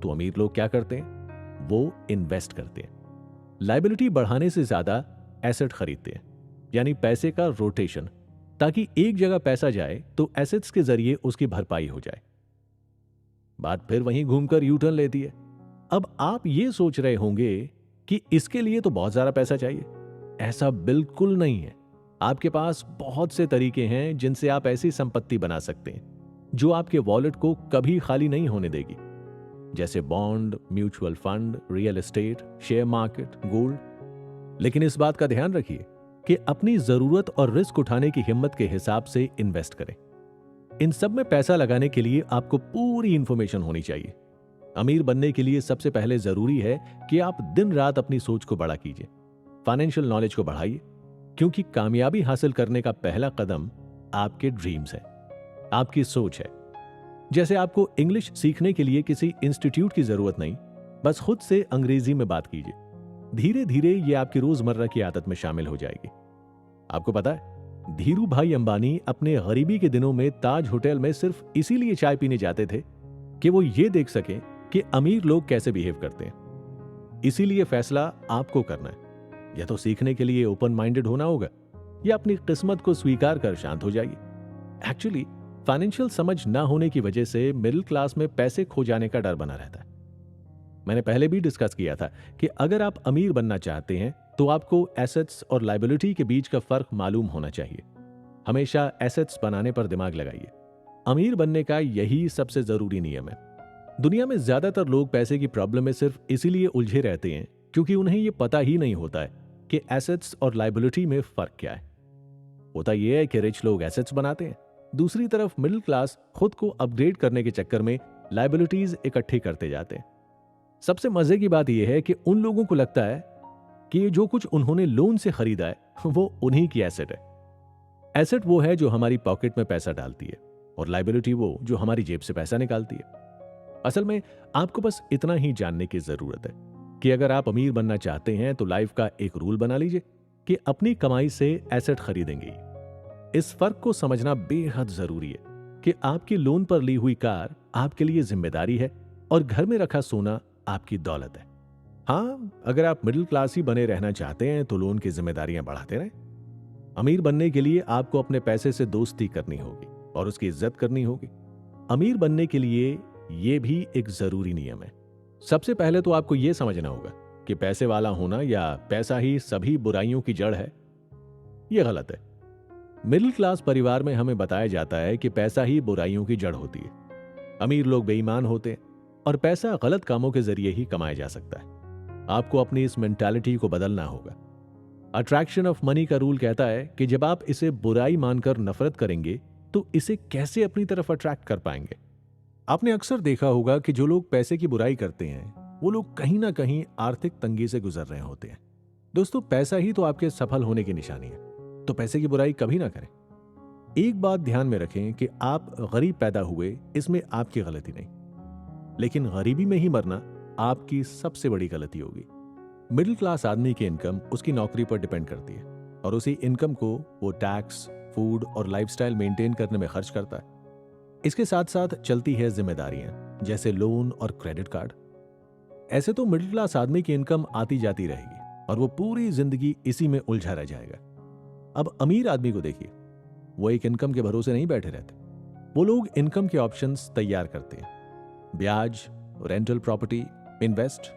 तो अमीर लोग क्या करते हैं? वो इन्वेस्ट करते हैं। लायबिलिटी बढ़ाने से ज्यादा एसेट खरीदते हैं, यानी पैसे का रोटेशन, ताकि एक जगह पैसा जाए तो एसेट्स के जरिए उसकी भरपाई हो जाए। बात फिर वहीं घूमकर यू टर्न लेती है। अब आप ये सोच रहे होंगे कि इसके लिए तो बहुत ज्यादा पैसा चाहिए। ऐसा बिल्कुल नहीं है। आपके पास बहुत से तरीके हैं जिनसे आप ऐसी संपत्ति बना सकते हैं जो आपके वॉलेट को कभी खाली नहीं होने देगी, जैसे bond, mutual fund, real estate, share market, gold. लेकिन इस बात का ध्यान रखिए कि अपनी जरूरत और रिस्क उठाने की हिम्मत के हिसाब से इन्वेस्ट करें। इन सब में पैसा लगाने के लिए आपको पूरी इंफॉर्मेशन होनी चाहिए। अमीर बनने के लिए सबसे पहले जरूरी है कि आप दिन रात अपनी सोच को बड़ा कीजिए, फाइनेंशियल नॉलेज को बढ़ाइए, क्योंकि कामयाबी हासिल करने का पहला कदम आपके ड्रीम्स है, आपकी सोच है। जैसे आपको इंग्लिश सीखने के लिए किसी इंस्टीट्यूट की जरूरत नहीं, बस खुद से अंग्रेजी में बात कीजिए। धीरे धीरे ये आपकी रोजमर्रा की आदत में शामिल हो जाएगी। आपको पता है, धीरू भाई अंबानी अपने गरीबी के दिनों में ताज होटल में सिर्फ इसीलिए चाय पीने जाते थे कि वो ये देख सकें कि अमीर लोग कैसे बिहेव करते हैं। इसीलिए फैसला आपको करना है। या तो सीखने के लिए ओपन माइंडेड होना होगा, या अपनी किस्मत को स्वीकार कर शांत हो जाइए। एक्चुअली फाइनेंशियल समझ ना होने की वजह से मिडिल क्लास में पैसे खो जाने का डर बना रहता है। मैंने पहले भी डिस्कस किया था कि अगर आप अमीर बनना चाहते हैं तो आपको एसेट्स और लायबिलिटी के बीच का फर्क मालूम होना चाहिए। हमेशा एसेट्स बनाने पर दिमाग लगाइए। अमीर बनने का यही सबसे जरूरी नियम है। दुनिया में ज्यादातर लोग पैसे की प्रॉब्लम में सिर्फ इसीलिए उलझे रहते हैं क्योंकि उन्हें यह पता ही नहीं होता है कि एसेट्स और लायबिलिटी में फर्क क्या है। होता यह है कि रिच लोग एसेट्स बनाते हैं, दूसरी तरफ मिडिल क्लास खुद को अपग्रेड करने के चक्कर में लायबिलिटीज इकट्ठी करते जाते हैं। सबसे मजे की बात यह है कि उन लोगों को लगता है कि ये जो कुछ उन्होंने लोन से खरीदा है वो उन्हीं की एसेट है। एसेट वो है जो हमारी पॉकेट में पैसा डालती है, और लायबिलिटी वो जो हमारी जेब से पैसा निकालती है। असल में आपको बस इतना ही जानने की जरूरत है कि अगर आप अमीर बनना चाहते हैं तो लाइफ का एक रूल बना लीजिए कि अपनी कमाई से एसेट खरीदेंगे। इस फर्क को समझना बेहद जरूरी है कि आपकी लोन पर ली हुई कार आपके लिए जिम्मेदारी है और घर में रखा सोना आपकी दौलत है। हाँ, अगर आप मिडिल क्लास ही बने रहना चाहते हैं तो लोन की जिम्मेदारियां बढ़ाते रहें। अमीर बनने के लिए आपको अपने पैसे से दोस्ती करनी होगी और उसकी इज्जत करनी होगी। अमीर बनने के लिए यह भी एक जरूरी नियम है। सबसे पहले तो आपको यह समझना होगा कि पैसे वाला होना या पैसा ही सभी बुराइयों की जड़ है। यह गलत है। मिडिल क्लास परिवार में हमें बताया जाता है कि पैसा ही बुराइयों की जड़ होती है। अमीर लोग बेईमान होते हैं और पैसा गलत कामों के जरिए ही कमाया जा सकता है। आपको अपनी इस मेंटालिटी को बदलना होगा। अट्रैक्शन ऑफ मनी का रूल कहता है कि जब आप इसे बुराई मानकर नफरत करेंगे तो इसे कैसे अपनी तरफ अट्रैक्ट कर पाएंगे। आपने अक्सर देखा होगा कि जो लोग पैसे की बुराई करते हैं वो लोग कहीं ना कहीं आर्थिक तंगी से गुजर रहे होते हैं। दोस्तों, पैसा ही तो आपके सफल होने की निशानी है, तो पैसे की बुराई कभी ना करें। एक बात ध्यान में रखें कि आप गरीब पैदा हुए, इसमें आपकी गलती नहीं, लेकिन गरीबी में ही मरना आपकी सबसे बड़ी गलती होगी। मिडिल क्लास आदमी की इनकम उसकी नौकरी पर डिपेंड करती है और उसी इनकम को वो टैक्स, फूड और लाइफस्टाइल मेंटेन करने में खर्च करता है। इसके साथ साथ चलती है जिम्मेदारियां जैसे लोन और क्रेडिट कार्ड। ऐसे तो मिडिल क्लास आदमी की इनकम आती जाती रहेगी और वो पूरी जिंदगी इसी में उलझा रह जाएगा। अब अमीर आदमी को देखिए, वो एक इनकम के भरोसे नहीं बैठे रहते। वो लोग इनकम के ऑप्शंस तैयार करते हैं, ब्याज, रेंटल प्रॉपर्टी, इन्वेस्ट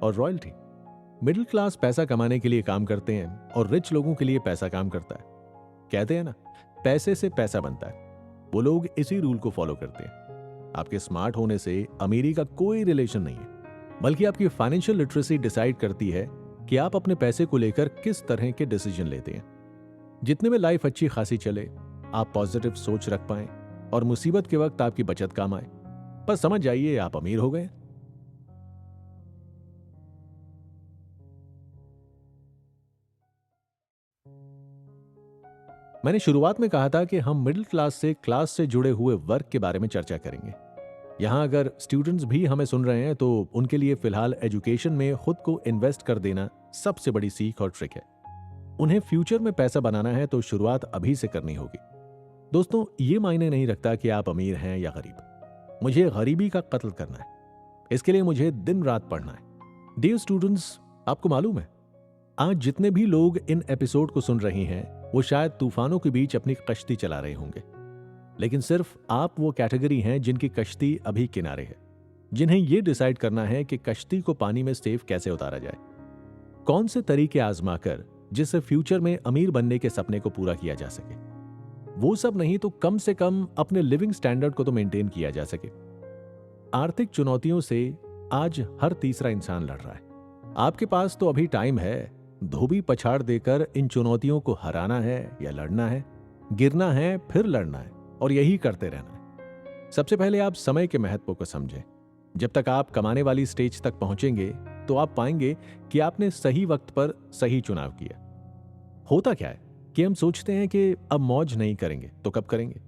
और रॉयल्टी। मिडिल क्लास पैसा कमाने के लिए काम करते हैं और रिच लोगों के लिए पैसा काम करता है। कहते हैं ना, पैसे से पैसा बनता है। वो लोग इसी रूल को फॉलो करते हैं। आपके स्मार्ट होने से अमीरी का कोई रिलेशन नहीं है, बल्कि आपकी फाइनेंशियल लिटरेसी डिसाइड करती है कि आप अपने पैसे को लेकर किस तरह के डिसीजन लेते हैं। जितने में लाइफ अच्छी खासी चले, आप पॉजिटिव सोच रख पाएं और मुसीबत के वक्त आपकी बचत काम आए, बस समझ जाइए आप अमीर हो गए। मैंने शुरुआत में कहा था कि हम मिडिल क्लास से जुड़े हुए वर्क के बारे में चर्चा करेंगे। यहाँ अगर स्टूडेंट्स भी हमें सुन रहे हैं तो उनके लिए फिलहाल एजुकेशन में खुद को इन्वेस्ट कर देना सबसे बड़ी सीख और ट्रिक है। उन्हें फ्यूचर में पैसा बनाना है तो शुरुआत अभी से करनी होगी। दोस्तों, ये मायने नहीं रखता कि आप अमीर हैं या गरीब। मुझे गरीबी का कत्ल करना है, इसके लिए मुझे दिन रात पढ़ना है। डियर स्टूडेंट्स, आपको मालूम है आज जितने भी लोग इन एपिसोड को सुन रहे हैं वो शायद तूफानों के बीच अपनी कश्ती चला रहे होंगे, लेकिन सिर्फ आप वो कैटेगरी हैं जिनकी कश्ती अभी किनारे है, जिन्हें ये डिसाइड करना है कि कश्ती को पानी में सेफ कैसे उतारा जाए, कौन से तरीके आजमाकर जिससे फ्यूचर में अमीर बनने के सपने को पूरा किया जा सके। वो सब नहीं तो कम से कम अपने लिविंग स्टैंडर्ड को तो मेंटेन किया जा सके। आर्थिक चुनौतियों से आज हर तीसरा इंसान लड़ रहा है। आपके पास तो अभी टाइम है, धोबी पछाड़ देकर इन चुनौतियों को हराना है या लड़ना है, गिरना है फिर लड़ना है और यही करते रहना है। सबसे पहले आप समय के महत्व को समझें। जब तक आप कमाने वाली स्टेज तक पहुंचेंगे तो आप पाएंगे कि आपने सही वक्त पर सही चुनाव किया। होता क्या है कि हम सोचते हैं कि अब मौज नहीं करेंगे तो कब करेंगे।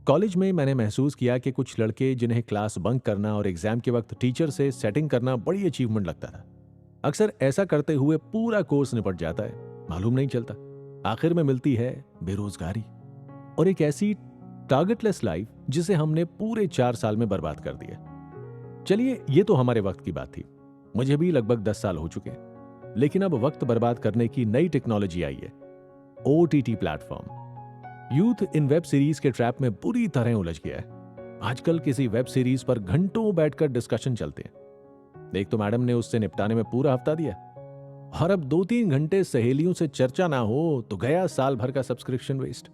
कॉलेज में मैंने महसूस किया कि कुछ लड़के जिन्हें क्लास बंक करना और एग्जाम के वक्त टीचर से सेटिंग करना बड़ी अचीवमेंट लगता था, अक्सर ऐसा करते हुए पूरा कोर्स निपट जाता है, मालूम नहीं चलता। आखिर में मिलती है बेरोजगारी और एक ऐसी टारगेटलेस लाइफ जिसे हमने पूरे 4 साल में बर्बाद कर दिया। चलिए, ये तो हमारे वक्त की बात थी, मुझे भी लगभग 10 साल हो चुके हैं। लेकिन अब वक्त बर्बाद करने की नई टेक्नोलॉजी आई है, OTT platform. Youth in web series के ट्रैप में बुरी तरह उलझ गया है। आजकल किसी वेब सीरीज पर घंटों बैठकर डिस्कशन चलते हैं। एक तो मैडम ने उससे निपटाने में पूरा हफ्ता दिया और अब 2-3 घंटे सहेलियों से चर्चा ना हो तो गया साल भर का सब्सक्रिप्शन वेस्ट।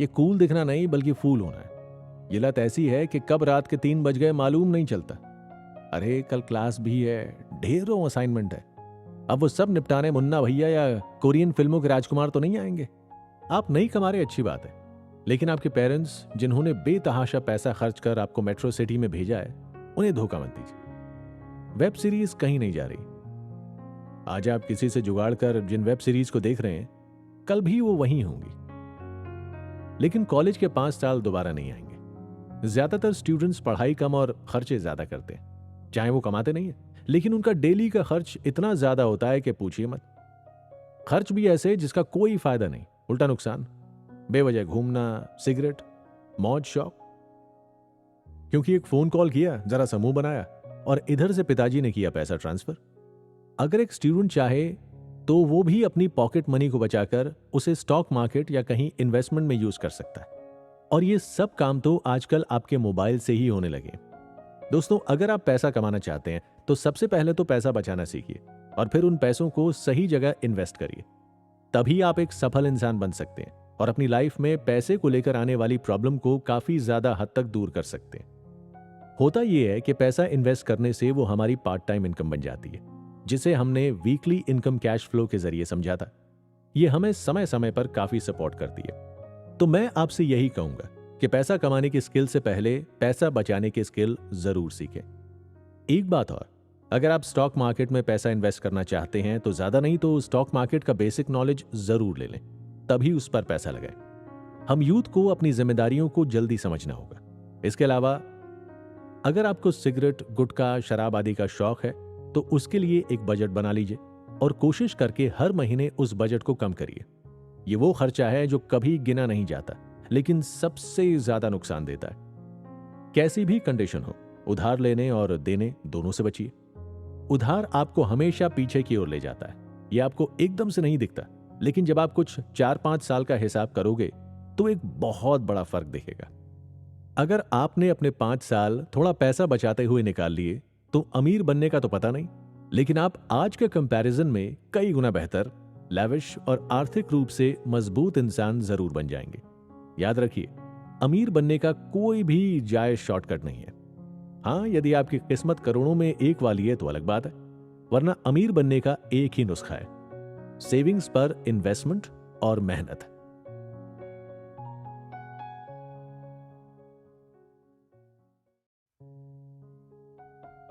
ये कूल दिखना नहीं बल्कि फूल होना है। ये लत ऐसी है कि कब रात के 3 बज गए मालूम नहीं चलता। अरे कल क्लास भी है, ढेरों असाइनमेंट है। अब वो सब निपटाने मुन्ना भैया या कोरियन फिल्मों के राजकुमार तो नहीं आएंगे। आप नहीं कमा रहे, अच्छी बात है, लेकिन आपके पेरेंट्स जिन्होंने बेतहाशा पैसा खर्च कर आपको मेट्रो सिटी में भेजा है, उन्हें धोखा मत दीजिए। वेब सीरीज कहीं नहीं जा रही। आज आप किसी से जुगाड़ कर जिन वेब सीरीज को देख रहे हैं, कल भी वो वहीं होंगी, लेकिन कॉलेज के 5 साल दोबारा नहीं आएंगे। ज्यादातर स्टूडेंट्स पढ़ाई कम और खर्चे ज्यादा करते हैं, चाहे वो कमाते नहीं है, लेकिन उनका डेली का खर्च इतना ज्यादा होता है कि पूछिए मत। खर्च भी ऐसे जिसका कोई फायदा नहीं, उल्टा नुकसान। बेवजह घूमना, सिगरेट, मौज शौक। क्योंकि एक फोन कॉल किया, जरा समूह बनाया और इधर से पिताजी ने किया पैसा ट्रांसफर। अगर एक स्टूडेंट चाहे तो वो भी अपनी पॉकेट मनी को बचाकर उसे स्टॉक मार्केट या कहीं इन्वेस्टमेंट में यूज कर सकता है। और ये सब काम तो आजकल आपके मोबाइल से ही होने लगे। दोस्तों, अगर आप पैसा कमाना चाहते हैं तो सबसे पहले तो पैसा बचाना सीखिए और फिर उन पैसों को सही जगह इन्वेस्ट करिए। तभी आप एक सफल इंसान बन सकते हैं और अपनी लाइफ में पैसे को लेकर आने वाली प्रॉब्लम को काफी ज्यादा हद तक दूर कर सकते हैं। होता यह है कि पैसा इन्वेस्ट करने से वो हमारी पार्ट टाइम इनकम बन जाती है, जिसे हमने वीकली इनकम कैश फ्लो के जरिए समझा था। ये हमें समय समय पर काफी सपोर्ट करती है। तो मैं आपसे यही कहूंगा कि पैसा कमाने की स्किल से पहले पैसा बचाने की स्किल जरूर सीखें। एक बात और, अगर आप स्टॉक मार्केट में पैसा इन्वेस्ट करना चाहते हैं तो ज्यादा नहीं तो स्टॉक मार्केट का बेसिक नॉलेज जरूर ले लें, तभी उस पर पैसा लगाएं। हम यूथ को अपनी जिम्मेदारियों को जल्दी समझना होगा। इसके अलावा अगर आपको सिगरेट, गुटखा, शराब आदि का शौक है तो उसके लिए एक बजट बना लीजिए और कोशिश करके हर महीने उस बजट को कम करिए। ये वो खर्चा है जो कभी गिना नहीं जाता, लेकिन सबसे ज्यादा नुकसान देता है। कैसी भी कंडीशन हो, उधार लेने और देने दोनों से बचिए। उधार आपको हमेशा पीछे की ओर ले जाता है। यह आपको एकदम से नहीं दिखता, लेकिन जब आप कुछ 4-5 साल का हिसाब करोगे तो एक बहुत बड़ा फर्क दिखेगा। अगर आपने अपने 5 साल थोड़ा पैसा बचाते हुए निकाल लिए तो अमीर बनने का तो पता नहीं, लेकिन आप आज के कंपैरिजन में कई गुना बेहतर, लैविश और आर्थिक रूप से मजबूत इंसान जरूर बन जाएंगे। याद रखिए, अमीर बनने का कोई भी जायज शॉर्टकट नहीं है। हाँ, यदि आपकी किस्मत करोड़ों में एक वाली है तो अलग बात है, वरना अमीर बनने का एक ही नुस्खा है, सेविंग्स पर इन्वेस्टमेंट और मेहनत।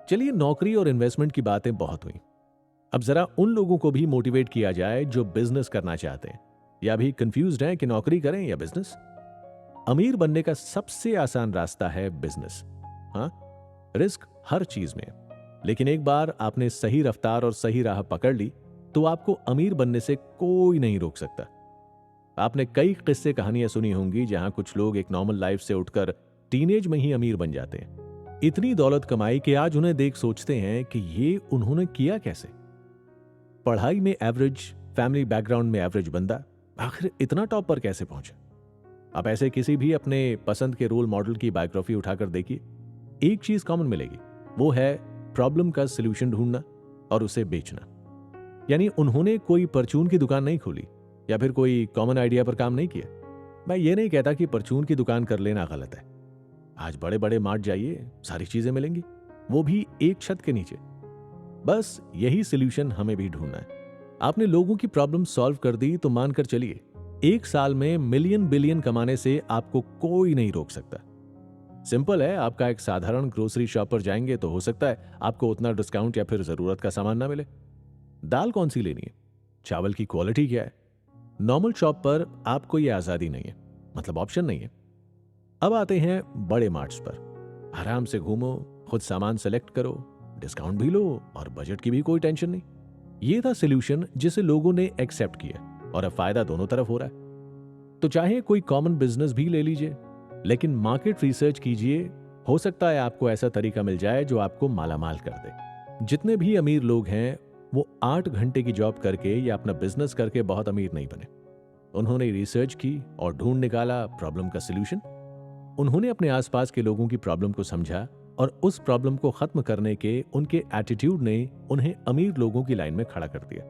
चलिए, नौकरी और इन्वेस्टमेंट की बातें बहुत हुई। अब जरा उन लोगों को भी मोटिवेट किया जाए जो बिजनेस करना चाहते हैं। या भी कंफ्यूज्ड हैं कि नौकरी करें या बिजनेस? अमीर बनने का सबसे आसान रास्ता है बिजनेस। हाँ, रिस्क हर चीज में है, लेकिन एक बार आपने सही रफ्तार और सही राह पकड़ ली तो आपको अमीर बनने से कोई नहीं रोक सकता। आपने कई किस्से कहानियां सुनी होंगी जहां कुछ लोग एक नॉर्मल लाइफ से उठकर टीनेज में ही अमीर बन जाते हैं। इतनी दौलत कमाई कि आज उन्हें देख सोचते हैं कि ये उन्होंने किया कैसे। पढ़ाई में एवरेज, फैमिली बैकग्राउंड में एवरेज बंदा आखिर इतना टॉप पर कैसे पहुंचा? आप ऐसे किसी भी अपने पसंद के रोल मॉडल की बायोग्राफी उठाकर देखिए, एक चीज कॉमन मिलेगी, वो है प्रॉब्लम का सलूशन ढूंढना और उसे बेचना। यानी उन्होंने कोई परचून की दुकान नहीं खोली या फिर कोई कॉमन आइडिया पर काम नहीं किया। मैं ये नहीं कहता कि परचून की दुकान कर लेना गलत है। आज बड़े बड़े मार्ट जाइए, सारी चीजें मिलेंगी, वो भी एक छत के नीचे। बस यही सलूशन हमें भी ढूंढना है। आपने लोगों की प्रॉब्लम सॉल्व कर दी तो मानकर चलिए, एक साल में मिलियन बिलियन कमाने से आपको कोई नहीं रोक सकता। सिंपल है, आपका एक साधारण ग्रोसरी शॉप पर जाएंगे तो हो सकता है आपको उतना डिस्काउंट या फिर जरूरत का सामान ना मिले। दाल कौन सी लेनी है, चावल की क्वालिटी क्या है, नॉर्मल शॉप पर आपको यह आजादी नहीं है, मतलब ऑप्शन नहीं है। अब आते हैं बड़े मार्ट्स पर। आराम से घूमो, खुद सामान सेलेक्ट करो, डिस्काउंट भी लो और बजट की भी कोई टेंशन नहीं। यह था सॉल्यूशन जिसे लोगों ने एक्सेप्ट किया और अब फायदा दोनों तरफ हो रहा है। तो चाहे कोई कॉमन बिजनेस भी ले लीजिए, लेकिन मार्केट रिसर्च कीजिए, हो सकता है आपको ऐसा तरीका मिल जाए जो आपको मालामाल कर दे। जितने भी अमीर लोग हैं वो 8 घंटे की जॉब करके या अपना बिजनेस करके बहुत अमीर नहीं बने। उन्होंने रिसर्च की और ढूंढ निकाला प्रॉब्लम का सलूशन। उन्होंने अपने आसपास के लोगों की प्रॉब्लम को समझा और उस प्रॉब्लम को खत्म करने के उनके एटीट्यूड ने उन्हें अमीर लोगों की लाइन में खड़ा कर दिया।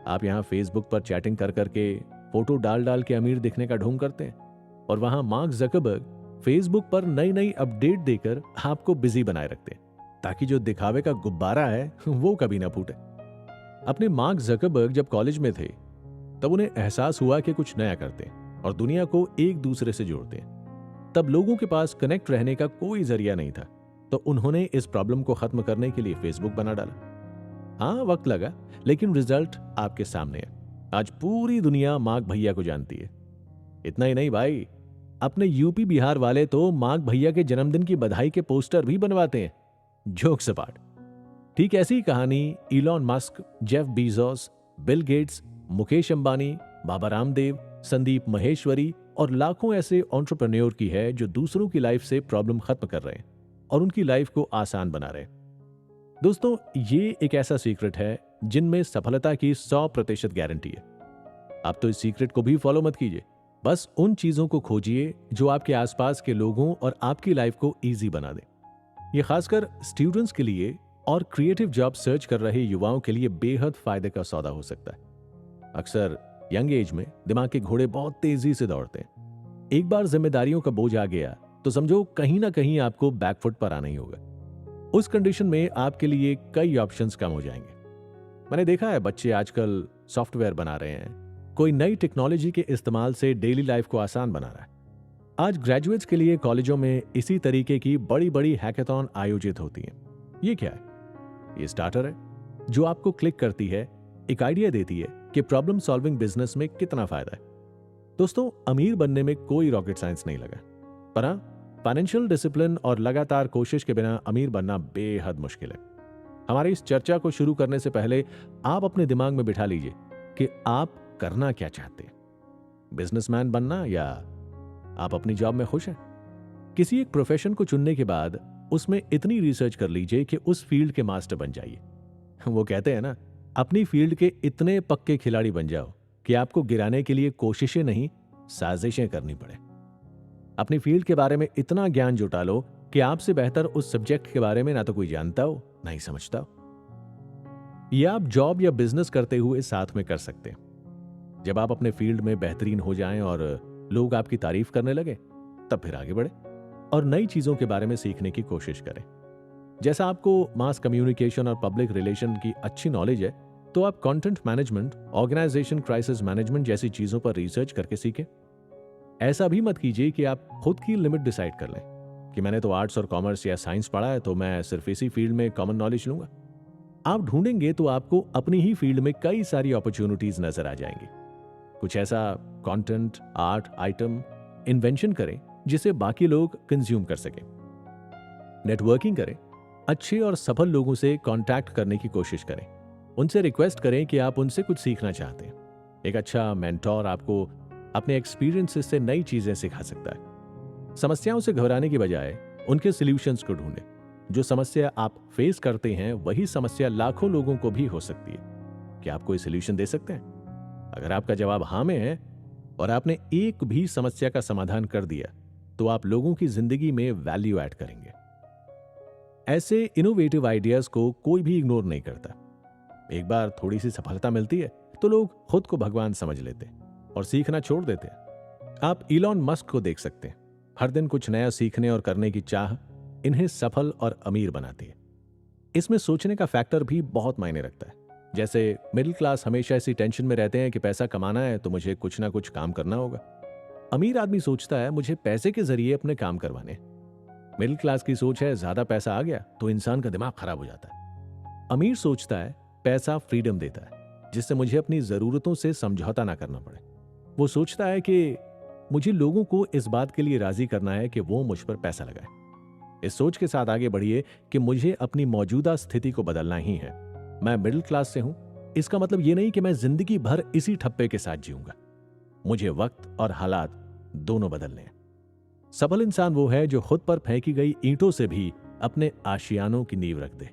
आप यहां फेसबुक पर चैटिंग कर करके, फोटो डाल डाल के अमीर दिखने का ढोंग करते हैं, और वहां मार्क ज़करबर्ग फेसबुक पर नई नई अपडेट देकर आपको बिजी बनाए रखते हैं, ताकि जो दिखावे का गुब्बारा है वो कभी ना फूटे। अपने मार्क ज़करबर्ग जब कॉलेज में थे तब उन्हें एहसास हुआ कि कुछ नया करते हैं और दुनिया को एक दूसरे से जोड़ते हैं। तब लोगों के पास कनेक्ट रहने का कोई जरिया नहीं था, तो उन्होंने इस प्रॉब्लम को खत्म करने के लिए फेसबुक बना डाला। हाँ, वक्त लगा, लेकिन रिजल्ट आपके सामने है। आज पूरी दुनिया मार्क भैया को जानती है। इतना ही नहीं भाई, अपने यूपी बिहार वाले तो मार्क भैया के जन्मदिन की बधाई के पोस्टर भी बनवाते हैं। जोक सपाट। ठीक ऐसी ही कहानी Elon Musk, Jeff Bezos, Bill Gates, Mukesh Ambani, Baba Ramdev, Sandeep Maheshwari और लाखों ऐसे एंटरप्रेन्योर की है जो दूसरों की लाइफ से प्रॉब्लम खत्म कर रहे हैं और उनकी लाइफ को आसान बना रहे हैं। दोस्तों, ये एक ऐसा सीक्रेट है जिनमें सफलता की 100% गारंटी है। आप तो इस सीक्रेट को भी फॉलो मत कीजिए, बस उन चीजों को खोजिए जो आपके आसपास के लोगों और आपकी लाइफ को इजी बना दें। ये खासकर स्टूडेंट्स के लिए और क्रिएटिव जॉब सर्च कर रहे युवाओं के लिए बेहद फायदे का सौदा हो सकता है। अक्सर यंग एज में दिमाग के घोड़े बहुत तेजी से दौड़ते हैं। एक बार जिम्मेदारियों का बोझ आ गया तो समझो कहीं ना कहीं आपको बैकफुट पर आना ही होगा। उस कंडीशन में आपके लिए कई ऑप्शंस कम हो जाएंगे। मैंने देखा है बच्चे आजकल सॉफ्टवेयर बना रहे हैं, कोई नई टेक्नोलॉजी के इस्तेमाल से डेली लाइफ को आसान बना रहा है। आज ग्रेजुएट्स के लिए कॉलेजों में इसी तरीके की बड़ी बड़ी हैकेथॉन आयोजित होती हैं। ये क्या है? ये स्टार्टर है जो आपको क्लिक करती है, एक आइडिया देती है कि प्रॉब्लम सॉल्विंग बिजनेस में कितना फायदा है। दोस्तों, अमीर बनने में कोई रॉकेट साइंस नहीं लगा, पर हाँ, फाइनेंशियल डिसिप्लिन और लगातार कोशिश के बिना अमीर बनना बेहद मुश्किल है। हमारी इस चर्चा को शुरू करने से पहले आप अपने दिमाग में बिठा लीजिए कि आप करना क्या चाहते हैं, बिजनेसमैन बनना या आप अपनी जॉब में खुश हैं। किसी एक प्रोफेशन को चुनने के बाद उसमें इतनी रिसर्च कर लीजिए कि उस फील्ड के मास्टर बन जाइए। वो कहते हैं ना, अपनी फील्ड के इतने पक्के खिलाड़ी बन जाओ कि आपको गिराने के लिए कोशिशें नहीं, साजिशें करनी पड़े। अपनी फील्ड के बारे में इतना ज्ञान जुटा लो कि आपसे बेहतर उस सब्जेक्ट के बारे में ना तो कोई जानता हो, ना ही समझता हो। यह आप जॉब या बिजनेस करते हुए साथ में कर सकते हैं। जब आप अपने फील्ड में बेहतरीन हो जाएं और लोग आपकी तारीफ करने लगे, तब फिर आगे बढ़े और नई चीजों के बारे में सीखने की कोशिश करें। जैसा आपको मास कम्युनिकेशन और पब्लिक रिलेशन की अच्छी नॉलेज है, तो आप content management, organization crisis management जैसी चीजों पर रिसर्च करके सीखें। ऐसा भी मत कीजिए कि आप खुद की लिमिट डिसाइड कर लें कि मैंने तो आर्ट्स और कॉमर्स या साइंस पढ़ा है तो मैं सिर्फ इसी फील्ड में कॉमन नॉलेज लूंगा। आप ढूंढेंगे तो आपको अपनी ही फील्ड में कई सारी अपॉर्चुनिटीज नजर आ जाएंगी। कुछ ऐसा कंटेंट, आर्ट, आइटम इन्वेंशन करें जिसे बाकी लोग कंज्यूम कर सकें। नेटवर्किंग करें, अच्छे और सफल लोगों से कांटेक्ट करने की कोशिश करें। उनसे रिक्वेस्ट करें कि आप उनसे कुछ सीखना चाहते हैं। एक अच्छा मेंटोर आपको अपने एक्सपीरियंसेस से नई चीजें सिखा सकता है। समस्याओं से घबराने की बजाय उनके सॉल्यूशंस को ढूंढें। जो समस्या आप फेस करते हैं वही समस्या लाखों लोगों को भी हो सकती है। क्या आप कोई सॉल्यूशन दे सकते हैं? अगर आपका जवाब हाँ में है और आपने एक भी समस्या का समाधान कर दिया तो आप लोगों की जिंदगी में वैल्यू ऐड करेंगे। ऐसे इनोवेटिव आइडियाज को कोई भी इग्नोर नहीं करता। एक बार थोड़ी सी सफलता मिलती है तो लोग खुद को भगवान समझ लेते हैं और सीखना छोड़ देते हैं। आप इलॉन मस्क को देख सकते हैं। हर दिन कुछ नया सीखने और करने की चाह इन्हें सफल और अमीर बनाती है। इसमें सोचने का फैक्टर भी बहुत मायने रखता है। जैसे मिडिल क्लास हमेशा ऐसी टेंशन में रहते हैं कि पैसा कमाना है तो मुझे कुछ ना कुछ काम करना होगा। अमीर आदमी सोचता है मुझे पैसे के जरिए अपने काम करवाने हैं। मिडिल क्लास की सोच है ज्यादा पैसा आ गया तो इंसान का दिमाग खराब हो जाता है। अमीर सोचता है पैसा फ्रीडम देता है जिससे मुझे अपनी जरूरतों से समझौता ना करना पड़े। वो सोचता है कि मुझे लोगों को इस बात के लिए राजी करना है कि वो मुझ पर पैसा लगाए। इस सोच के साथ आगे बढ़िए कि मुझे अपनी मौजूदा स्थिति को बदलना ही है। मैं मिडिल क्लास से हूं, इसका मतलब यह नहीं कि मैं जिंदगी भर इसी ठप्पे के साथ जीऊंगा। मुझे वक्त और हालात दोनों बदलने हैं। सफल इंसान वो है जो खुद पर फेंकी गई ईंटों से भी अपने आशियानों की नींव रख दे।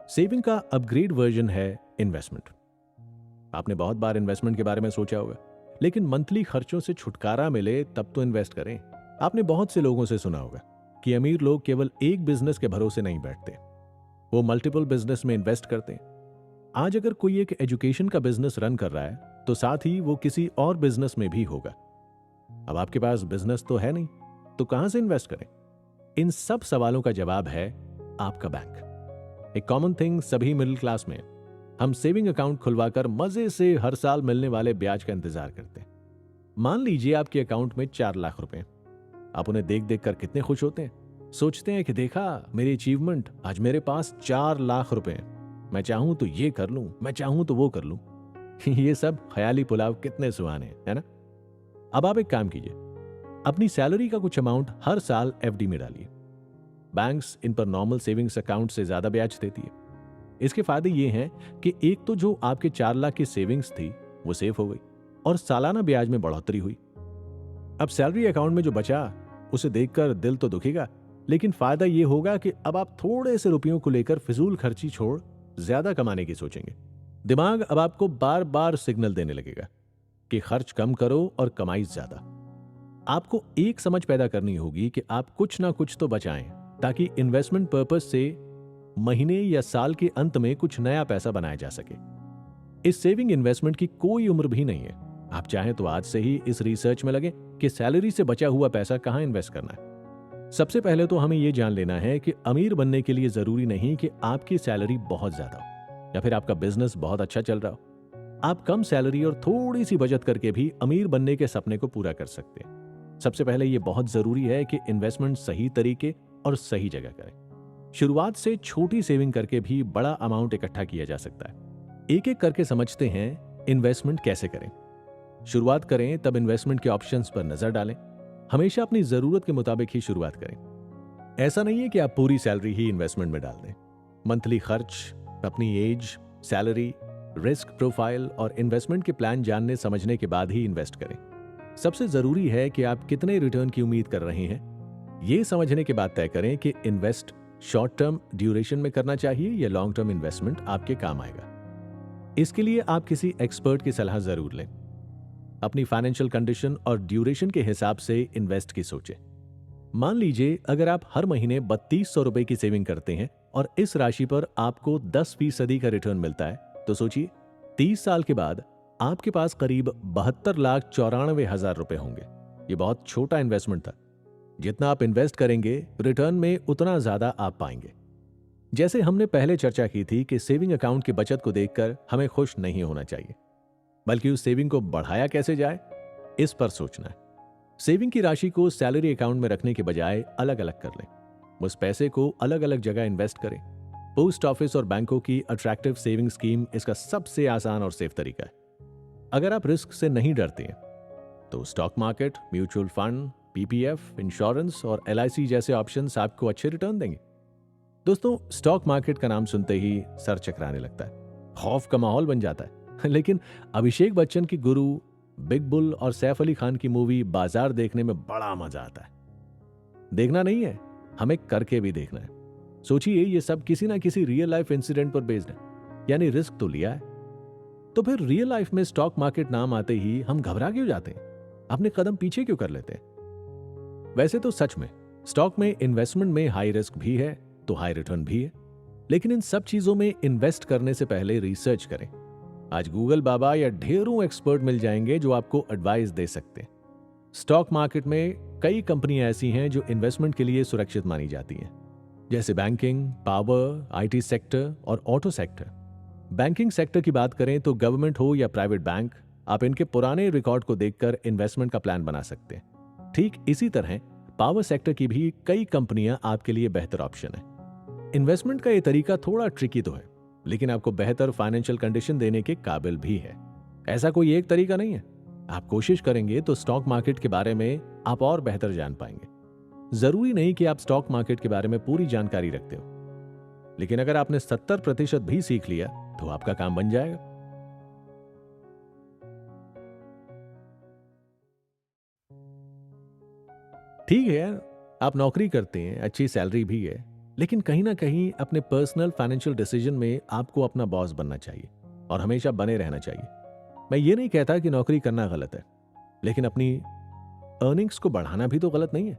सेविंग का अपग्रेड वर्जन है इन्वेस्टमेंट। आपने बहुत बार इन्वेस्टमेंट के बारे में सोचा होगा, लेकिन मंथली खर्चों से छुटकारा मिले तब तो इन्वेस्ट करें। आपने बहुत से लोगों से सुना होगा कि अमीर लोग केवल एक बिजनेस के भरोसे नहीं बैठते, वो मल्टीपल बिजनेस में इन्वेस्ट करते हैं। आज अगर कोई एक एजुकेशन का बिजनेस रन कर रहा है तो साथ ही वो किसी और बिजनेस में भी होगा। अब आपके पास बिजनेस तो है नहीं तो कहां से इन्वेस्ट करें? इन सब सवालों का जवाब है आपका बैंक। एक कॉमन थिंग सभी मिडिल क्लास में, हम सेविंग अकाउंट खुलवाकर मजे से हर साल मिलने वाले ब्याज का इंतजार करते हैं। मान लीजिए आपके अकाउंट में 4 लाख रुपए। आप उन्हें देख देख कर कितने खुश होते हैं। सोचते हैं कि देखा मेरी अचीवमेंट, आज मेरे पास 4 लाख रुपए हैं। मैं चाहूं तो ये कर लूं, मैं चाहूं तो वो कर लूं। ये सब ख्याली पुलाव कितने सुहाने हैं, है ना? अब आप एक काम कीजिए, अपनी सैलरी का कुछ अमाउंट हर साल एफडी में डालिए। बैंक्स इन पर नॉर्मल सेविंग्स अकाउंट से ज्यादा ब्याज देती है। इसके फायदे ये हैं कि एक तो जो आपके 4 लाख की सेविंग्स थी वो सेव हो गई और सालाना ब्याज में बढ़ोतरी हुई। अब सैलरी अकाउंट में जो बचा उसे देखकर दिल तो दुखेगा, लेकिन फायदा ये होगा कि अब आप थोड़े से रुपयों को लेकर फिजूल खर्ची छोड़ ज्यादा कमाने की सोचेंगे। दिमाग अब आपको बार बार सिग्नल देने लगेगा कि खर्च कम करो और कमाई ज्यादा। आपको एक समझ पैदा करनी होगी कि आप कुछ ना कुछ तो बचाएं ताकि इन्वेस्टमेंट पर्पस से महीने या साल के अंत में कुछ नया पैसा बनाया जा सके। इस सेविंग इन्वेस्टमेंट की कोई उम्र भी नहीं है। आप चाहें तो आज से ही इस रिसर्च में लगे कि सैलरी से बचा हुआ पैसा कहां इन्वेस्ट करना है। सबसे पहले तो हमें यह जान लेना है कि अमीर बनने के लिए जरूरी नहीं कि आपकी सैलरी बहुत ज्यादा हो या फिर आपका बिजनेस बहुत अच्छा चल रहा हो। आप कम सैलरी और थोड़ी सी बचत करके भी अमीर बनने के सपने को पूरा कर सकते हैं। सबसे पहले यह बहुत जरूरी है कि इन्वेस्टमेंट सही तरीके और सही जगह करें। शुरुआत से छोटी सेविंग करके भी बड़ा अमाउंट इकट्ठा किया जा सकता है। एक एक करके समझते हैं इन्वेस्टमेंट कैसे करें। शुरुआत करें तब इन्वेस्टमेंट के ऑप्शंस पर नजर डालें। हमेशा अपनी जरूरत के मुताबिक ही शुरुआत करें। ऐसा नहीं है कि आप पूरी सैलरी ही इन्वेस्टमेंट में डाल दें। मंथली खर्च, अपनी एज, सैलरी, रिस्क प्रोफाइल और इन्वेस्टमेंट के प्लान जानने समझने के बाद ही इन्वेस्ट करें। सबसे जरूरी है कि आप कितने रिटर्न की उम्मीद कर रहे हैं, यह समझने के बाद तय करें कि इन्वेस्ट शॉर्ट टर्म ड्यूरेशन में करना चाहिए या लॉन्ग टर्म इन्वेस्टमेंट आपके काम आएगा। इसके लिए आप किसी एक्सपर्ट की सलाह जरूर लें। अपनी फाइनेंशियल कंडीशन और ड्यूरेशन के हिसाब से इन्वेस्ट की सोचें। मान लीजिए अगर आप हर महीने 3200 रुपए की सेविंग करते हैं और इस राशि पर आपको 10% का रिटर्न मिलता है, तो सोचिए 30 साल के बाद आपके पास करीब 72,94,000 रुपए होंगे। ये बहुत छोटा इन्वेस्टमेंट था। जितना आप इन्वेस्ट करेंगे रिटर्न में उतना ज्यादा आप पाएंगे। जैसे हमने पहले चर्चा की थी कि सेविंग अकाउंट की बचत को देखकर हमें खुश नहीं होना चाहिए, बल्कि उस सेविंग को बढ़ाया कैसे जाए इस पर सोचना है। सेविंग की राशि को सैलरी अकाउंट में रखने के बजाय अलग अलग कर लें। उस पैसे को अलग अलग जगह इन्वेस्ट करें। पोस्ट ऑफिस और बैंकों की अट्रैक्टिव सेविंग स्कीम इसका सबसे आसान और सेफ तरीका है। अगर आप रिस्क से नहीं डरते हैं तो stock market, mutual fund, PPF, insurance और एलआईसी जैसे ऑप्शंस आपको अच्छे रिटर्न देंगे। दोस्तों, स्टॉक मार्केट का नाम सुनते ही सर चकराने लगता है, खौफ का माहौल बन जाता है। लेकिन अभिषेक बच्चन की गुरु, बिग बुल और सैफ अली खान की मूवी बाजार देखने में बड़ा मजा आता है। देखना नहीं है, हमें करके भी देखना है। सोचिए, ये सब किसी ना किसी रियल लाइफ इंसिडेंट पर बेस्ड है, यानी रिस्क तो लिया है। तो फिर रियल लाइफ में स्टॉक मार्केट नाम आते ही हम घबरा क्यों जाते हैं, अपने कदम पीछे क्यों कर लेते हैं? वैसे तो सच में स्टॉक में इन्वेस्टमेंट में हाई रिस्क भी है तो हाई रिटर्न भी है, लेकिन इन सब चीजों में इन्वेस्ट करने से पहले रिसर्च करें। आज गूगल बाबा या ढेरों एक्सपर्ट मिल जाएंगे जो आपको एडवाइस दे सकते हैं। स्टॉक मार्केट में कई कंपनियां ऐसी हैं जो इन्वेस्टमेंट के लिए सुरक्षित मानी जाती हैं, जैसे बैंकिंग, पावर, आईटी सेक्टर और ऑटो सेक्टर। बैंकिंग सेक्टर की बात करें तो गवर्नमेंट हो या प्राइवेट बैंक, आप इनके पुराने रिकॉर्ड को देखकर इन्वेस्टमेंट का प्लान बना सकते हैं। ठीक इसी तरह पावर सेक्टर की भी कई कंपनियां आपके लिए बेहतर ऑप्शन है। इन्वेस्टमेंट का ये तरीका थोड़ा ट्रिकी तो है, लेकिन आपको बेहतर फाइनेंशियल कंडीशन देने के काबिल भी है। ऐसा कोई एक तरीका नहीं है, आप कोशिश करेंगे तो स्टॉक मार्केट के बारे में आप और बेहतर जान पाएंगे। जरूरी नहीं कि आप स्टॉक मार्केट के बारे में पूरी जानकारी रखते हो, लेकिन अगर आपने 70% भी सीख लिया तो आपका काम बन जाएगा। ठीक है, आप नौकरी करते हैं, अच्छी सैलरी भी है, लेकिन कहीं ना कहीं अपने पर्सनल फाइनेंशियल डिसीजन में आपको अपना बॉस बनना चाहिए और हमेशा बने रहना चाहिए। मैं ये नहीं कहता कि नौकरी करना गलत है, लेकिन अपनी अर्निंग्स को बढ़ाना भी तो गलत नहीं है।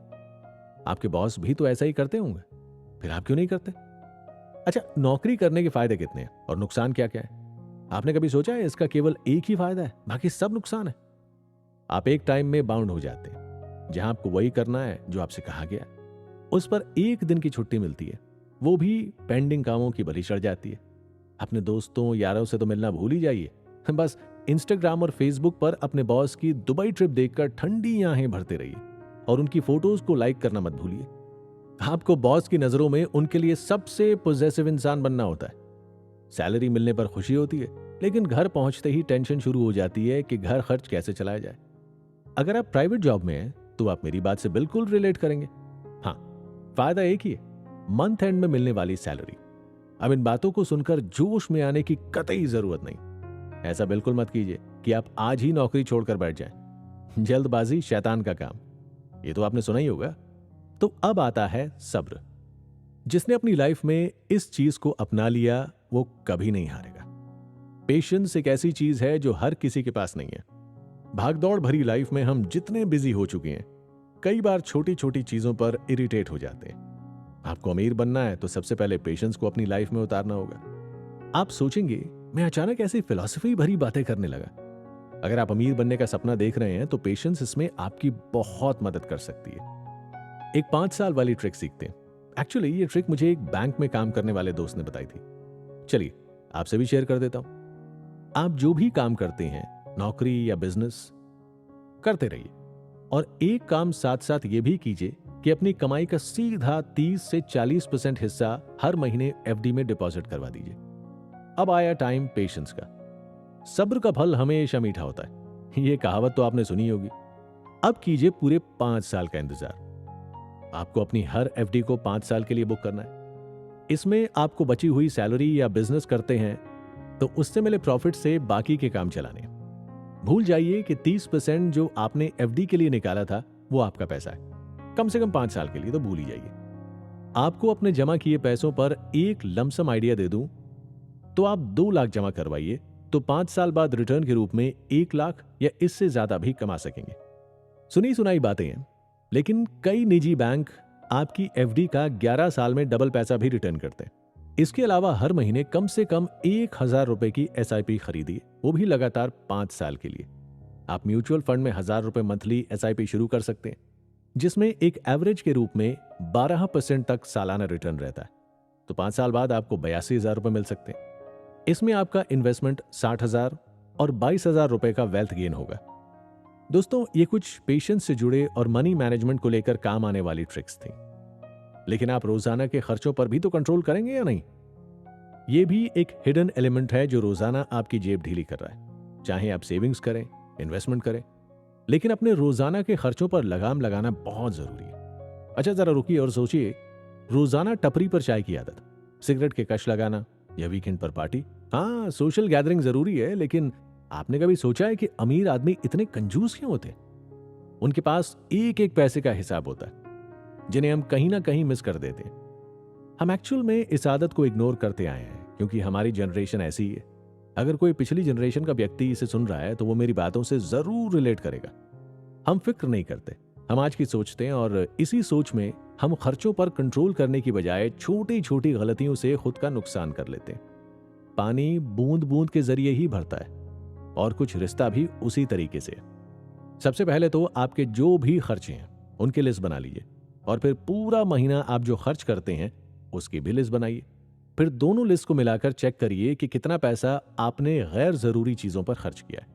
आपके बॉस भी तो ऐसा ही करते होंगे, फिर आप क्यों नहीं करते? अच्छा, नौकरी करने के फायदे कितने हैं और नुकसान क्या क्या है? आपने कभी सोचा है इसका केवल एक ही फायदा है, बाकी सब नुकसान है? आप एक टाइम में बाउंड हो जाते हैं जहां आपको वही करना है जो आपसे कहा गया है। उस पर एक दिन की छुट्टी मिलती है, वो भी पेंडिंग कामों की बलि चढ़ जाती है। अपने दोस्तों यारों से तो मिलना भूल ही जाइए, बस इंस्टाग्राम और फेसबुक पर अपने बॉस की दुबई ट्रिप देखकर ठंडी आंखें भरते रहिए और उनकी फोटोज को लाइक करना मत भूलिए। आपको बॉस की नजरों में उनके लिए सबसे पॉजिटिव इंसान बनना होता है। सैलरी मिलने पर खुशी होती है, लेकिन घर पहुंचते ही टेंशन शुरू हो जाती है कि घर खर्च कैसे चलाया जाए। अगर आप प्राइवेट जॉब में हैं तो आप मेरी बात से बिल्कुल रिलेट करेंगे। हाँ, फायदा एक ही है, मंथ एंड में मिलने वाली सैलरी। अब इन बातों को सुनकर जोश में आने की कतई जरूरत नहीं। ऐसा बिल्कुल मत कीजिए कि आप आज ही नौकरी छोड़कर बैठ जाएं। जल्दबाजी शैतान का काम, ये तो आपने सुना ही होगा। तो अब आता है सब्र। जिसने अपनी लाइफ में इस चीज को अपना लिया वो कभी नहीं हारेगा। पेशेंस एक ऐसी चीज है जो हर किसी के पास नहीं है। भागदौड़ भरी लाइफ में हम जितने बिजी हो चुके हैं, कई बार छोटी छोटी चीजों पर इरिटेट हो जाते हैं। आपको अमीर बनना है तो सबसे पहले पेशेंस को अपनी लाइफ में उतारना होगा। आप सोचेंगे मैं अचानक ऐसी फिलॉसफी भरी बातें करने लगा। अगर आप अमीर बनने का सपना देख रहे हैं तो पेशेंस इसमें आपकी बहुत मदद कर सकती है। एक 5 साल वाली ट्रिक सीखते हैं। एक्चुअली ये ट्रिक मुझे एक बैंक में काम करने वाले दोस्त ने बताई थी। चलिए आपसे भी शेयर कर देता हूं। आप जो भी काम करते हैं, नौकरी या बिजनेस, करते रहिए और एक काम साथ साथ ये भी कीजिए कि अपनी कमाई का सीधा 30 से 40% हिस्सा हर महीने एफडी में डिपॉजिट करवा दीजिए। अब आया टाइम पेशेंस का। सब्र का फल हमेशा मीठा होता है, ये कहावत तो आपने सुनी होगी। अब कीजिए पूरे 5 साल का इंतजार। आपको अपनी हर एफडी को 5 साल के लिए बुक करना है। इसमें आपको बची हुई सैलरी या बिजनेस करते हैं तो उससे मिले प्रॉफिट से बाकी के काम चलाने। भूल जाइए कि 30% जो आपने एफडी के लिए निकाला था वो आपका पैसा है। कम से कम 5 साल के लिए तो भूल ही जाइए। आपको अपने जमा किए पैसों पर एक लमसम आइडिया दे दूं तो आप 2 लाख जमा करवाइए तो 5 साल बाद रिटर्न के रूप में 1 लाख या इससे ज्यादा भी कमा सकेंगे। सुनी सुनाई बातें हैं, लेकिन कई निजी बैंक आपकी एफडी का 11 साल में डबल पैसा भी रिटर्न करते हैं। इसके अलावा हर महीने कम से कम 1000 रुपए की एसआईपी खरीदिए, वो भी लगातार 5 साल के लिए। आप म्यूचुअल फंड में 1000 रुपए मंथली एसआईपी शुरू कर सकते हैं, जिसमें एक एवरेज के रूप में 12% तक सालाना रिटर्न रहता है। तो 5 साल बाद आपको 82,000 रुपए मिल सकते हैं। इसमें आपका इन्वेस्टमेंट 60,000 और 22,000 रुपए का वेल्थ गेन होगा। दोस्तों, ये कुछ पेशेंस से जुड़े और मनी मैनेजमेंट को लेकर काम आने वाली ट्रिक्स थी। लेकिन आप रोजाना के खर्चों पर भी तो कंट्रोल करेंगे या नहीं? ये भी एक हिडन एलिमेंट है जो रोजाना आपकी जेब ढीली कर रहा है। चाहे आप सेविंग्स करें, इन्वेस्टमेंट करें, लेकिन अपने रोजाना के खर्चों पर लगाम लगाना बहुत जरूरी है। अच्छा, जरा रुकिए और सोचिए, रोजाना टपरी पर चाय की आदत, सिगरेट के कश लगाना या वीकेंड पर पार्टी। हाँ, सोशल गैदरिंग जरूरी है, लेकिन आपने कभी सोचा है कि अमीर आदमी इतने कंजूस क्यों होते? उनके पास एक एक पैसे का हिसाब होता है, जिन्हें हम कहीं ना कहीं मिस कर देते हैं। हम एक्चुअल में इस आदत को इग्नोर करते आए हैं क्योंकि हमारी जनरेशन ऐसी ही है। अगर कोई पिछली जनरेशन का व्यक्ति इसे सुन रहा है तो वो मेरी बातों से जरूर रिलेट करेगा। हम फिक्र नहीं करते, हम आज की सोचते हैं, और इसी सोच में हम खर्चों पर कंट्रोल करने की बजाय छोटी छोटी गलतियों से खुद का नुकसान कर लेते हैं। पानी बूंद बूंद के जरिए ही भरता है, और कुछ रिश्ता भी उसी तरीके से। सबसे पहले तो आपके जो भी खर्चे हैं उनकी लिस्ट बना लीजिए, और फिर पूरा महीना आप जो खर्च करते हैं उसकी भी लिस्ट बनाइए। फिर दोनों लिस्ट को मिलाकर चेक करिए कि कितना पैसा आपने गैर जरूरी चीजों पर खर्च किया है।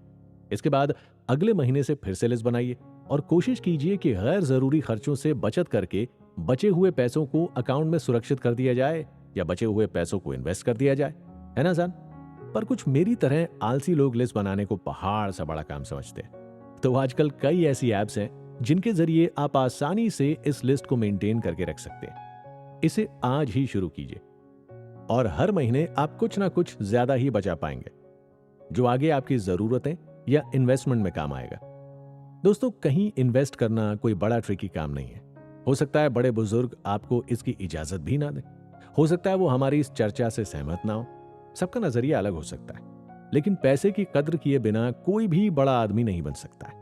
इसके बाद अगले महीने से फिर से लिस्ट बनाइए और कोशिश कीजिए कि गैर जरूरी खर्चों से बचत करके बचे हुए पैसों को अकाउंट में सुरक्षित कर दिया जाए या बचे हुए पैसों को इन्वेस्ट कर दिया जाए। है ना आसान? पर कुछ मेरी तरह आलसी लोग लिस्ट बनाने को पहाड़ सा बड़ा काम समझते हैं। तो आजकल कई ऐसी एप्स हैं जिनके जरिए आप आसानी से इस लिस्ट को मेंटेन करके रख सकते हैं। इसे आज ही शुरू कीजिए और हर महीने आप कुछ ना कुछ ज्यादा ही बचा पाएंगे, जो आगे आपकी जरूरतें या इन्वेस्टमेंट में काम आएगा। दोस्तों, कहीं इन्वेस्ट करना कोई बड़ा ट्रिकी काम नहीं है। हो सकता है बड़े बुजुर्ग आपको इसकी इजाजत भी ना दें, हो सकता है वो हमारी इस चर्चा से सहमत ना हो, सबका नजरिया अलग हो सकता है। लेकिन पैसे की कद्र किए बिना कोई भी बड़ा आदमी नहीं बन सकता है।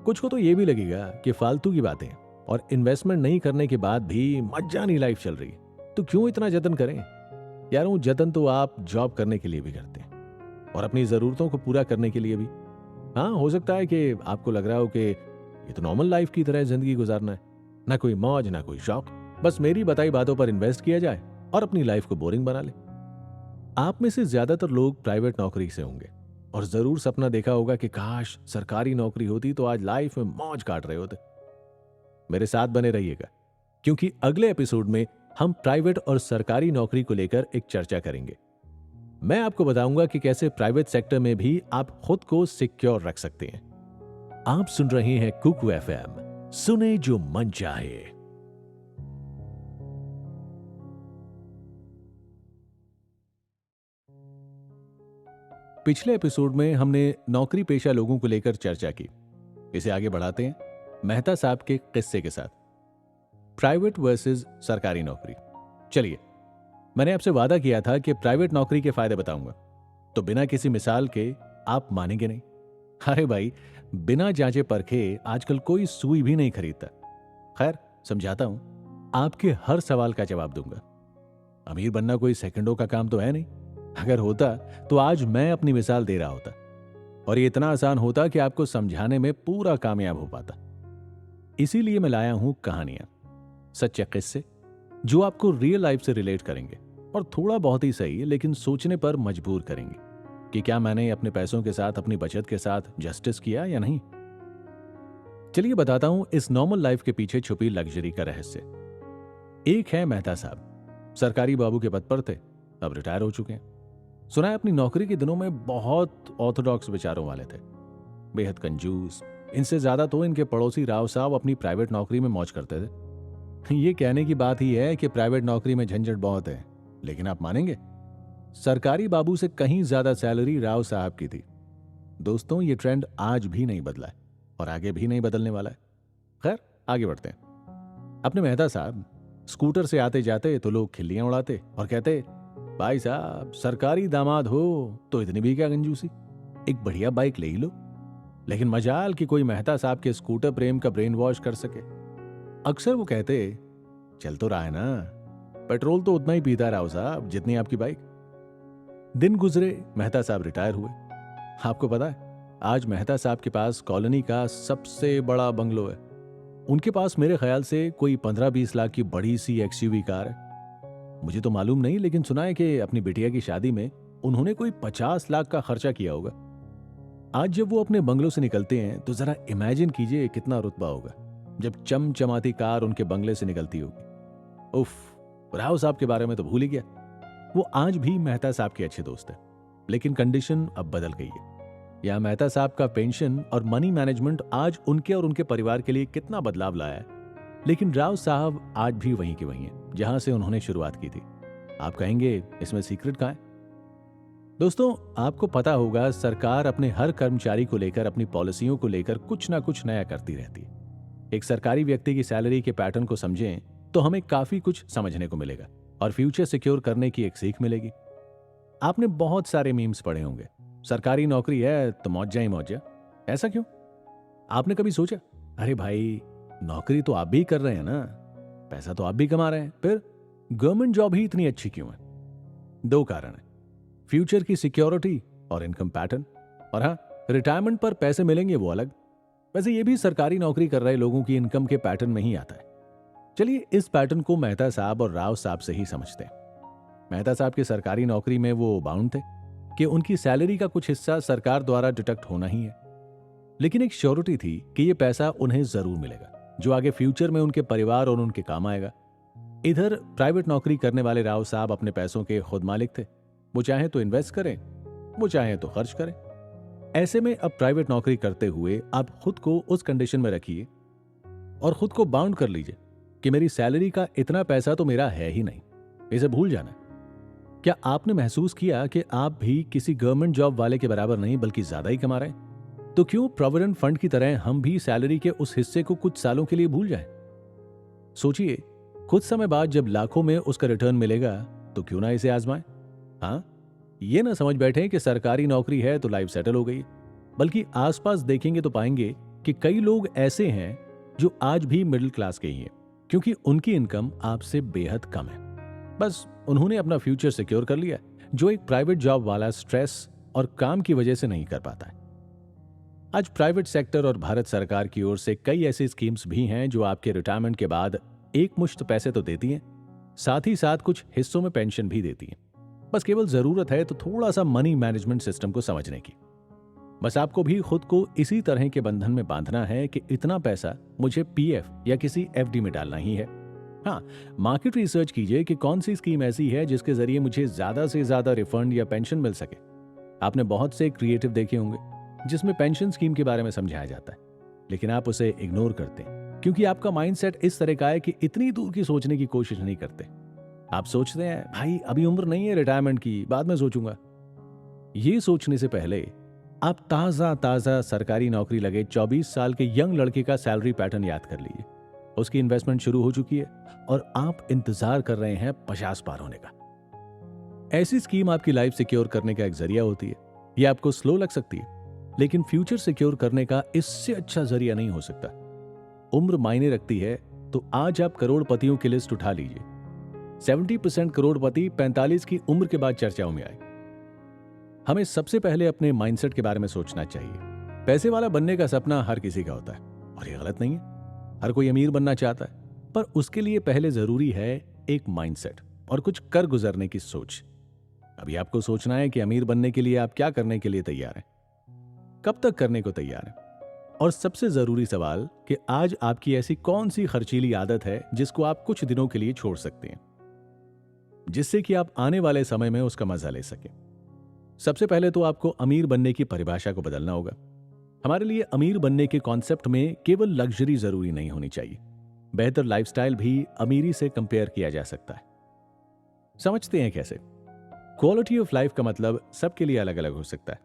कुछ को तो ये भी लगेगा कि फालतू की बातें और इन्वेस्टमेंट नहीं करने के बाद भी मजानी लाइफ चल रही है, तो क्यों इतना जतन करें? यार, वो जतन तो आप जॉब करने के लिए भी करते हैं और अपनी जरूरतों को पूरा करने के लिए भी। हाँ, हो सकता है कि आपको लग रहा हो कि ये तो नॉर्मल लाइफ की तरह जिंदगी गुजारना है, ना कोई मौज ना कोई शौक, बस मेरी बताई बातों पर इन्वेस्ट किया जाए और अपनी लाइफ को बोरिंग बना ले। आप में से ज्यादातर लोग प्राइवेट नौकरी से होंगे और जरूर सपना देखा होगा कि काश सरकारी नौकरी होती तो आज लाइफ में मौज काट रहे होते। मेरे साथ बने रहिएगा, क्योंकि अगले एपिसोड में हम प्राइवेट और सरकारी नौकरी को लेकर एक चर्चा करेंगे। मैं आपको बताऊंगा कि कैसे प्राइवेट सेक्टर में भी आप खुद को सिक्योर रख सकते हैं। आप सुन रहे हैं कुकू एफएम, सुने जो मन चाहे। पिछले एपिसोड में हमने नौकरी पेशा लोगों को लेकर चर्चा की। इसे आगे बढ़ाते हैं मेहता साहब के किस्से के साथ, प्राइवेट वर्सेस सरकारी नौकरी। चलिए, मैंने आपसे वादा किया था कि प्राइवेट नौकरी के फायदे बताऊंगा, तो बिना किसी मिसाल के आप मानेंगे नहीं। अरे भाई, बिना जांचे परखे आजकल कोई सुई भी नहीं खरीदता। खैर, समझाता हूं, आपके हर सवाल का जवाब दूंगा। अमीर बनना कोई सेकंडों का काम तो है नहीं। अगर होता तो आज मैं अपनी मिसाल दे रहा होता, और ये इतना आसान होता कि आपको समझाने में पूरा कामयाब हो पाता। इसीलिए मैं लाया हूं कहानियां, सच्चे किस्से जो आपको रियल लाइफ से रिलेट करेंगे और थोड़ा बहुत ही सही लेकिन सोचने पर मजबूर करेंगे कि क्या मैंने अपने पैसों के साथ, अपनी बचत के साथ जस्टिस किया या नहीं। चलिए बताता हूं इस नॉर्मल लाइफ के पीछे छुपी लग्जरी का रहस्य। एक है मेहता साहब, सरकारी बाबू के पद पर थे, अब रिटायर हो चुके हैं। सुना है अपनी नौकरी के दिनों में बहुत ऑर्थोडॉक्स विचारों वाले थे, बेहद कंजूस। इनसे ज्यादा तो इनके पड़ोसी राव साहब अपनी प्राइवेट नौकरी में मौज करते थे। ये कहने की बात ही है कि प्राइवेट नौकरी में झंझट बहुत है, लेकिन आप मानेंगे, सरकारी बाबू से कहीं ज्यादा सैलरी राव साहब की थी। दोस्तों, ये ट्रेंड आज भी नहीं बदला है और आगे भी नहीं बदलने वाला है। खैर, आगे बढ़ते हैं। अपने मेहता साहब स्कूटर से आते जाते तो लोग खिल्लियां उड़ाते और कहते, भाई साहब, सरकारी दामाद हो तो इतनी भी क्या कंजूसी, एक बढ़िया बाइक ले ही लो। लेकिन मजाल कि कोई मेहता साहब के स्कूटर प्रेम का ब्रेन वॉश कर सके। अक्सर वो कहते, चल तो रहा है ना, पेट्रोल तो उतना ही पीता राव साहब जितनी आपकी बाइक। दिन गुजरे, मेहता साहब रिटायर हुए। आपको पता है, आज मेहता साहब के पास कॉलोनी का सबसे बड़ा बंगलो है। उनके पास मेरे ख्याल से कोई 15-20 लाख की बड़ी सी एक्सयूवी कार है। मुझे तो मालूम नहीं, लेकिन सुना है कि अपनी बिटिया की शादी में उन्होंने कोई 50 लाख का खर्चा किया होगा। आज जब वो अपने बंगलों से निकलते हैं तो जरा इमेजिन कीजिए कितना रुतबा होगा जब चमचमाती कार उनके बंगले से निकलती होगी। उफ, राव साहब के बारे में तो भूल ही गया। वो आज भी मेहता साहब के अच्छे दोस्त हैं, लेकिन कंडीशन अब बदल गई है। या मेहता साहब का पेंशन और मनी मैनेजमेंट आज उनके और उनके परिवार के लिए कितना बदलाव लाया है, लेकिन राव साहब आज भी वहीं के वहीं हैं जहां से उन्होंने शुरुआत की थी। आप कहेंगे इसमें सीक्रेट कहां है? दोस्तों, आपको पता होगा सरकार अपने हर कर्मचारी को लेकर, अपनी पॉलिसियों को लेकर कुछ ना कुछ नया करती रहती है। एक सरकारी व्यक्ति की सैलरी के पैटर्न को समझें तो हमें काफी कुछ समझने को मिलेगा और फ्यूचर सिक्योर करने की एक सीख मिलेगी। आपने बहुत सारे मीम्स पढ़े होंगे, सरकारी नौकरी है तो मौजा ही मौजा। ऐसा क्यों? आपने कभी सोचा, अरे भाई नौकरी तो आप भी कर रहे हैं ना, पैसा तो आप भी कमा रहे हैं, फिर गवर्नमेंट जॉब ही इतनी अच्छी क्यों है? दो कारण है, फ्यूचर की सिक्योरिटी और इनकम पैटर्न। और हाँ, रिटायरमेंट पर पैसे मिलेंगे वो अलग। वैसे ये भी सरकारी नौकरी कर रहे लोगों की इनकम के पैटर्न में ही आता है। चलिए इस पैटर्न को मेहता साहब और राव साहब से ही समझते हैं। मेहता साहब की सरकारी नौकरी में वो बाउंड थे कि उनकी सैलरी का कुछ हिस्सा सरकार द्वारा डिडक्ट होना ही है, लेकिन एक श्योरिटी थी कि ये पैसा उन्हें जरूर मिलेगा, जो आगे फ्यूचर में उनके परिवार और उनके काम आएगा। इधर प्राइवेट नौकरी करने वाले राव साहब अपने पैसों के खुद मालिक थे। वो चाहे तो इन्वेस्ट करें, वो चाहे तो खर्च करें। ऐसे में अब प्राइवेट नौकरी करते हुए आप खुद को उस कंडीशन में रखिए और खुद को बाउंड कर लीजिए कि मेरी सैलरी का इतना पैसा तो मेरा है ही नहीं, इसे भूल जाना। क्या आपने महसूस किया कि आप भी किसी गवर्नमेंट जॉब वाले के बराबर नहीं बल्कि ज्यादा ही कमा रहे हैं? तो क्यों प्रोविडेंट फंड की तरह हम भी सैलरी के उस हिस्से को कुछ सालों के लिए भूल जाएं? सोचिए, कुछ समय बाद जब लाखों में उसका रिटर्न मिलेगा तो क्यों ना इसे आजमाएं। हाँ, ये ना समझ बैठे कि सरकारी नौकरी है तो लाइफ सेटल हो गई, बल्कि आसपास देखेंगे तो पाएंगे कि कई लोग ऐसे हैं जो आज भी मिडिल क्लास के ही हैं, क्योंकि उनकी इनकम आपसे बेहद कम है। बस उन्होंने अपना फ्यूचर सिक्योर कर लिया, जो एक प्राइवेट जॉब वाला स्ट्रेस और काम की वजह से नहीं कर पाता है। आज प्राइवेट सेक्टर और भारत सरकार की ओर से कई ऐसी स्कीम्स भी हैं जो आपके रिटायरमेंट के बाद एक मुश्त पैसे तो देती हैं, साथ ही साथ कुछ हिस्सों में पेंशन भी देती हैं। बस केवल जरूरत है तो थोड़ा सा मनी मैनेजमेंट सिस्टम को समझने की। बस आपको भी खुद को इसी तरह के बंधन में बांधना है कि इतना पैसा मुझे पीएफ या किसी एफडी में डालना ही है। हाँ, मार्केट रिसर्च कीजिए कि कौन सी स्कीम ऐसी है जिसके जरिए मुझे ज्यादा से ज्यादा रिफंड या पेंशन मिल सके। आपने बहुत से क्रिएटिव देखे होंगे जिसमें पेंशन स्कीम के बारे में समझाया जाता है, लेकिन आप उसे इग्नोर करते हैं क्योंकि आपका माइंडसेट इस तरह का है कि इतनी दूर की सोचने की कोशिश नहीं करते। आप सोचते हैं भाई अभी उम्र नहीं है रिटायरमेंट की, बाद में सोचूंगा। ये सोचने से पहले आप ताजा ताजा सरकारी नौकरी लगे 24 साल के यंग लड़के का सैलरी पैटर्न याद कर लीजिए। उसकी इन्वेस्टमेंट शुरू हो चुकी है और आप इंतजार कर रहे हैं 50 पार होने का। ऐसी स्कीम आपकी लाइफ सिक्योर करने का एक जरिया होती है। यह आपको स्लो लग सकती है, लेकिन फ्यूचर सिक्योर करने का इससे अच्छा जरिया नहीं हो सकता। उम्र मायने रखती है, तो आज आप करोड़पतियों की लिस्ट उठा लीजिए। 70% करोड़पति 45 की उम्र के बाद चर्चाओं में आए। हमें सबसे पहले अपने माइंडसेट के बारे में सोचना चाहिए। पैसे वाला बनने का सपना हर किसी का होता है और ये गलत नहीं है। हर कोई अमीर बनना चाहता है, पर उसके लिए पहले जरूरी है एक माइंडसेट और कुछ कर गुजरने की सोच। अभी आपको सोचना है कि अमीर बनने के लिए आप क्या करने के लिए तैयार हैं, कब तक करने को तैयार हैं, और सबसे जरूरी सवाल कि आज आपकी ऐसी कौन सी खर्चीली आदत है जिसको आप कुछ दिनों के लिए छोड़ सकते हैं, जिससे कि आप आने वाले समय में उसका मजा ले सकें। सबसे पहले तो आपको अमीर बनने की परिभाषा को बदलना होगा। हमारे लिए अमीर बनने के कॉन्सेप्ट में केवल लग्जरी जरूरी नहीं होनी चाहिए, बेहतर लाइफस्टाइल भी अमीरी से कंपेयर किया जा सकता है। समझते हैं कैसे? क्वालिटी ऑफ लाइफ का मतलब सबके लिए अलग अलग हो सकता है,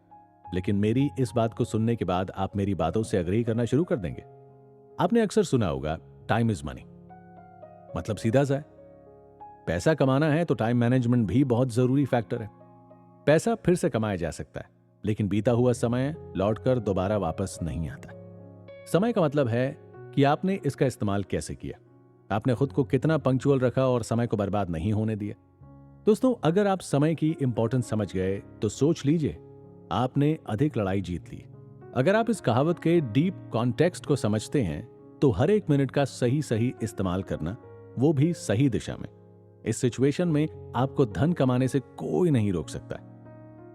लेकिन मेरी इस बात को सुनने के बाद आप मेरी बातों से अग्री करना शुरू कर देंगे। आपने अक्सर सुना होगा टाइम इज मनी। मतलब सीधा सा है, पैसा कमाना है तो टाइम मैनेजमेंट भी बहुत जरूरी फैक्टर है। पैसा फिर से कमाया जा सकता है, लेकिन बीता हुआ समय लौटकर दोबारा वापस नहीं आता। समय का मतलब है कि आपने इसका इस्तेमाल कैसे किया, आपने खुद को कितना पंक्चुअल रखा और समय को बर्बाद नहीं होने दिया। दोस्तों, अगर आप समय की इंपॉर्टेंस समझ गए तो सोच लीजिए आपने अधिक लड़ाई जीत ली। अगर आप इस कहावत के डीप कॉन्टेक्स्ट को समझते हैं तो हर एक मिनट का सही सही इस्तेमाल करना, वो भी सही दिशा में, इस सिचुएशन में आपको धन कमाने से कोई नहीं रोक सकता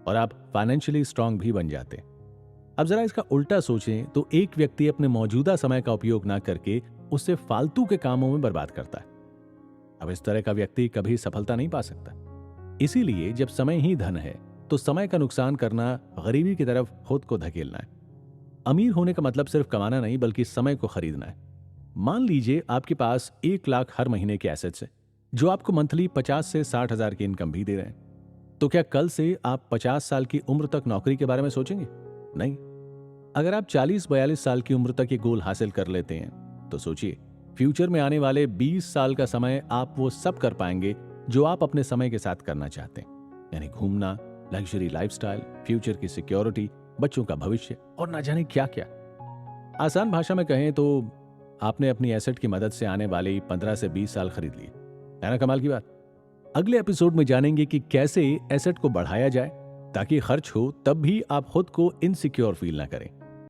और आप फाइनेंशियली स्ट्रांग भी बन जाते। अब जरा इसका उल्टा सोचें तो एक व्यक्ति अपने मौजूदा समय का उपयोग ना करके उसे फालतू के कामों में बर्बाद करता है। अब इस तरह का व्यक्ति कभी सफलता नहीं पा सकता। इसीलिए जब समय ही धन है तो समय का नुकसान करना गरीबी की तरफ खुद को धकेलना है। अमीर होने का मतलब सिर्फ कमाना नहीं बल्कि समय को खरीदना है। मान लीजिए आपके पास 1 लाख हर महीने के एसेट्स है जो आपको मंथली 50 से 60 हजार की इनकम भी दे रहे हैं। तो क्या कल से आप 50 साल की उम्र तक नौकरी के बारे में सोचेंगे? नहीं। अगर आप 40-42 साल की उम्र तक ये गोल हासिल कर लेते हैं तो सोचिए, फ्यूचर में आने वाले 20 साल का समय आप वो सब कर पाएंगे जो आप अपने समय के साथ करना चाहते हैं, यानी घूमना, लग्जरी लाइफस्टाइल, फ्यूचर की सिक्योरिटी, बच्चों का भविष्य और ना जाने क्या क्या। आसान भाषा में कहें तो आपने अपनी एसेट की मदद से आने वाले 15 से 20 साल खरीद लिए। है ना कमाल की बात? अगले एपिसोड में जानेंगे कि कैसे एसेट को बढ़ाया जाए ताकि खर्च हो तब भी आप खुद को इनसिक्योर फील ना करें।